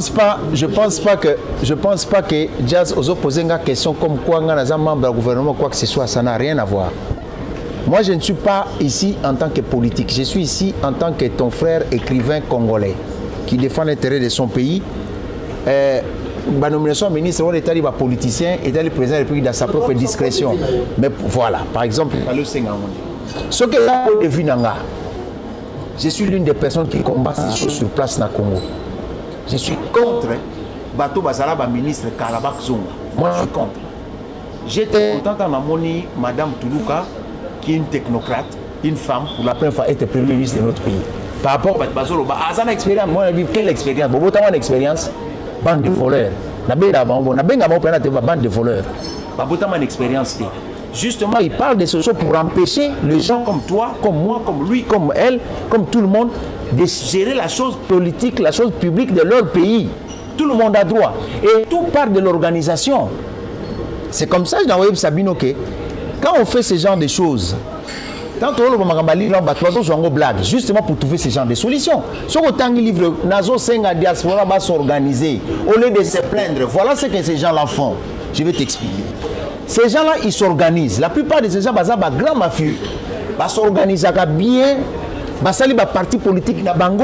pas que Jazz ose poser une question comme quoi un membre du gouvernement quoi que ce soit, ça n'a rien à voir. Moi, je ne suis pas ici en tant que politique. Je suis ici en tant que ton frère écrivain congolais qui défend l'intérêt de son pays. Ma nomination ministre, on est allé politicien et le président de la République dans sa propre discrétion. Mais voilà, par exemple, ce que là, on devine je suis l'une des personnes qui combat ces choses sur place dans le Congo. Je suis contre Bato Bazalaba ministre Karabak Zonga. Moi, je suis contre. J'étais content à Mamoni, Madame Toulouka, qui est une technocrate, une femme, pour la première fois, être premier ministre de notre pays. Par rapport à Bazolo, Azana expérience, moi, j'ai vu quelle expérience. Bon, autant expérience, bande de voleurs. Bande de voleurs. Autant expérience. Justement, il parle de ce choses pour empêcher les gens comme toi, comme moi, comme lui, comme elle, comme tout le monde, de gérer la chose politique, la chose publique de leur pays. Tout le monde a droit. Et tout part de l'organisation. C'est comme ça que j'ai envoyé Sabino que quand on fait ce genre de choses, tant on blague, justement pour trouver ce genre de solutions. Si on a un livre, Nazo Senga Diaspora va s'organiser au lieu de se plaindre. Voilà ce que ces gens-là font. Je vais t'expliquer. Ces gens-là, ils s'organisent. La plupart de ces gens, ils sont grands mafieux. Ils s'organisent bien. Ils sont des partis politiques na bango.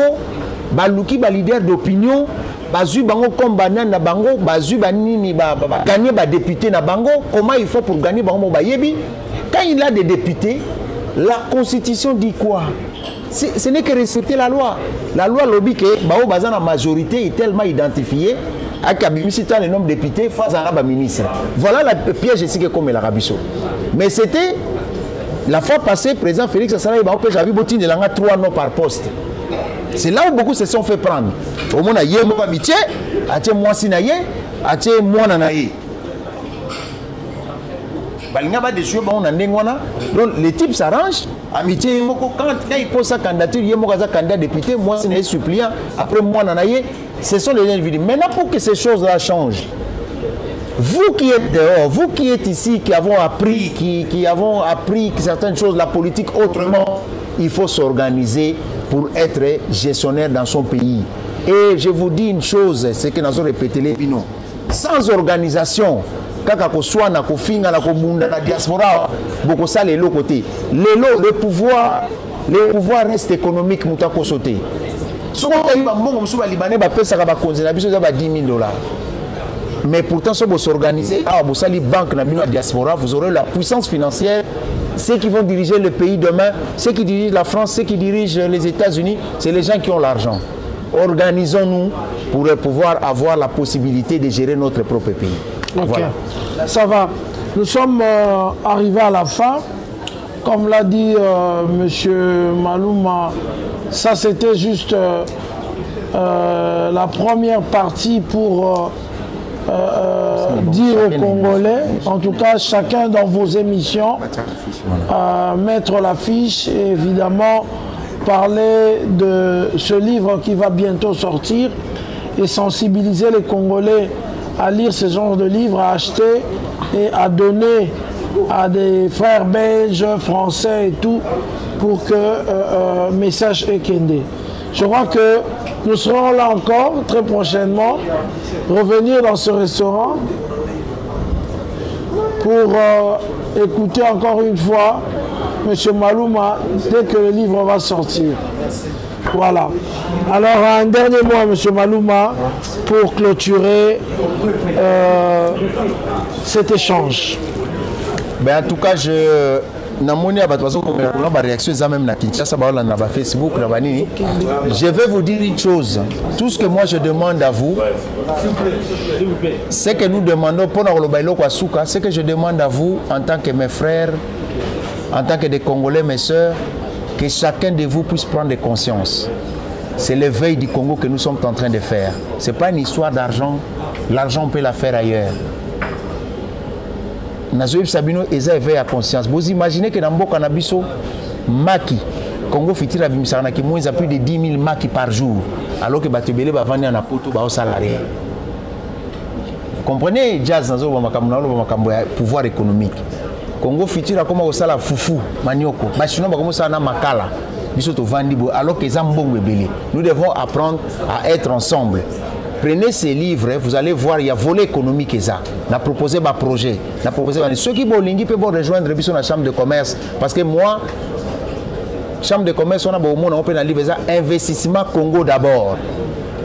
Ils sont des leaders d'opinion. Ils sont des combats na bango. Ils sont gagner des députés na bango. Comment il faut pour gagner bango bayebi? Quand il a des députés, la constitution dit quoi? Ce n'est que respecter la loi. La loi lobby que la majorité est tellement identifiée. Le nombre de députés face à la ministre. Voilà le piège ici comme la Rabisso. Mais c'était la fois passée, le président Félix Assalaï j'avais botti de l'anga 3 noms par poste. C'est là où beaucoup se sont fait prendre. Au moins, il y a un métier, il y a moi sinaye, il y a moi nanaye. Donc les types s'arrangent. Amitié, quand il pose sa candidature, il y a un candidat député, moi c'est suppliant, après moi nanaye. Ce sont les individus. Maintenant, pour que ces choses-là changent, vous qui êtes dehors, vous qui êtes ici, qui avons appris, qui avons appris certaines choses, la politique autrement, il faut s'organiser pour être gestionnaire dans son pays. Et je vous dis une chose, c'est que nous avons répété les binons. Sans organisation, quand on soit na kofinga na kobunda na diaspora, beaucoup ça les lots côté. Le pouvoir reste économique muta ko sauter. Si on a eu un bon comme libanais ba pesa ka ba konze na biso za ba $10,000. Mais pourtant si vous s'organisez, vous sali banque na bino diaspora, vous aurez la puissance financière. Ceux qui vont diriger le pays demain, ceux qui dirigent la France, ceux qui dirigent les États-Unis, c'est les gens qui ont l'argent. Organisons-nous pour pouvoir avoir la possibilité de gérer notre propre pays. Ok, voilà. Ça va. Nous sommes arrivés à la fin. Comme l'a dit M. Malouma, ça c'était juste la première partie pour dire aux Congolais, en tout cas chacun dans vos émissions, mettre l'affiche et évidemment parler de ce livre qui va bientôt sortir et sensibiliser les Congolais à lire ce genre de livre, à acheter et à donner à des frères belges, français et tout pour que message est kendé. Je crois que nous serons là encore très prochainement, revenir dans ce restaurant pour écouter encore une fois M. Malouma dès que le livre va sortir. Voilà. Alors un dernier mot à M. Malouma pour clôturer cet échange. Ben, en tout cas, je vais vous dire une chose. Tout ce que moi je demande à vous, c'est que nous demandons pour ce que je demande à vous en tant que mes frères, en tant que des Congolais, mes soeurs, que chacun de vous puisse prendre conscience. C'est l'éveil du Congo que nous sommes en train de faire. Ce n'est pas une histoire d'argent. L'argent, on peut la faire ailleurs. Nazoïb Sabino éveille à conscience. Vous imaginez que dans le Boka Maki, Congo Fitira Bimisarana qui moins à plus de 10 000 Maki par jour, alors que Batubele va vendre un apoto au salarié. Vous comprenez, Jazz Nazo pouvoir économique. Congo Fitira comme au sala foufou, manioko, Bachino comme ça na makala. Alors que nous devons apprendre à être ensemble. Prenez ces livres, vous allez voir, il y a volet économique et ça. On a proposé un projet. Ceux qui peuvent rejoindre la chambre de commerce. Parce que moi, chambre de commerce, on a un livre investissement Congo d'abord.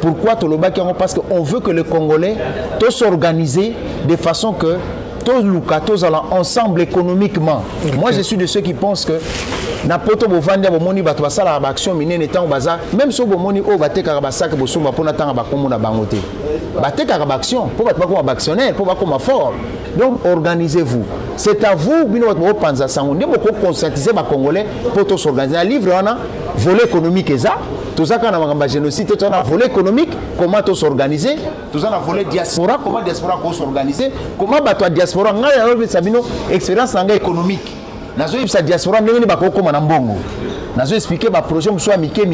Pourquoi tout le bac? Parce qu'on veut que les Congolais tous s'organiser de façon que tous allons ensemble économiquement. Moi, je suis de ceux qui pensent que n'importe où vendre bomoni batwa la action mine n'étant au bazar même si bomoni au baté karabasa que bosumba pour n'attendre bakomo na bangoté baté karabaction pour batwa comme actionnaire pour batwa comme fort. Donc organisez-vous, c'est à vous bino batwa panza sango ndemo ko conscientiser ba congolais pour tous s'organiser. Un livre on a volet économique et ça tout ça quand on a génocide tout ça volet économique comment tous s'organiser, tout ça volet diaspora comment diaspora ko s'organiser, comment batwa diaspora ngai sabino expérience ngay économique. Nazo yipsa diaspora ndenge ba kokoma na mbongo. Nazo expliquer ba projet muso mike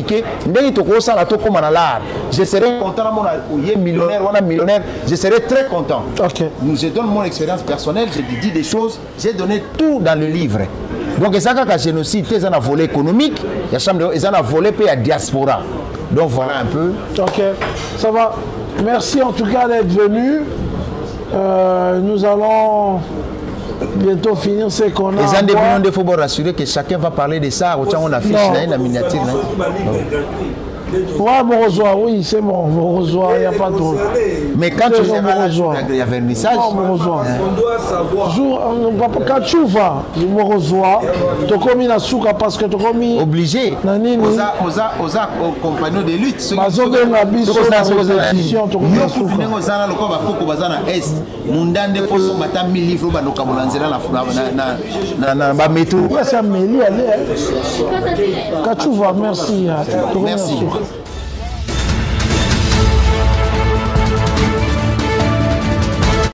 ndenge toko sala to koma na l'art. Je serai content mon millionnaire ou millionnaire, je serai très content. OK. Je donne mon expérience personnelle, j'ai dit des choses, j'ai donné tout dans le livre. Donc ça ka génocide, ils en a volé économique, il y a chambre ils en a volé puis à diaspora. Donc voilà un peu. OK. Ça va. Merci en tout cas d'être venu. Nous allons bientôt finir ce qu'on a. Les indépendants, il faut rassurer que chacun va parler de ça. On affiche la miniature. Ouais, bon reçoit, oui, c'est bon, bon reçoit, il n'y a pas trop. Mais quand tu vas il y a vernissage. On doit savoir. Quand tu vas, je me reçois, tu as commis la souka parce que tu as commis. Obligé. Aux compagnons de lutte. Ceux qui sont la répétition, tu as commis la souka. Quand tu vas, merci. Merci.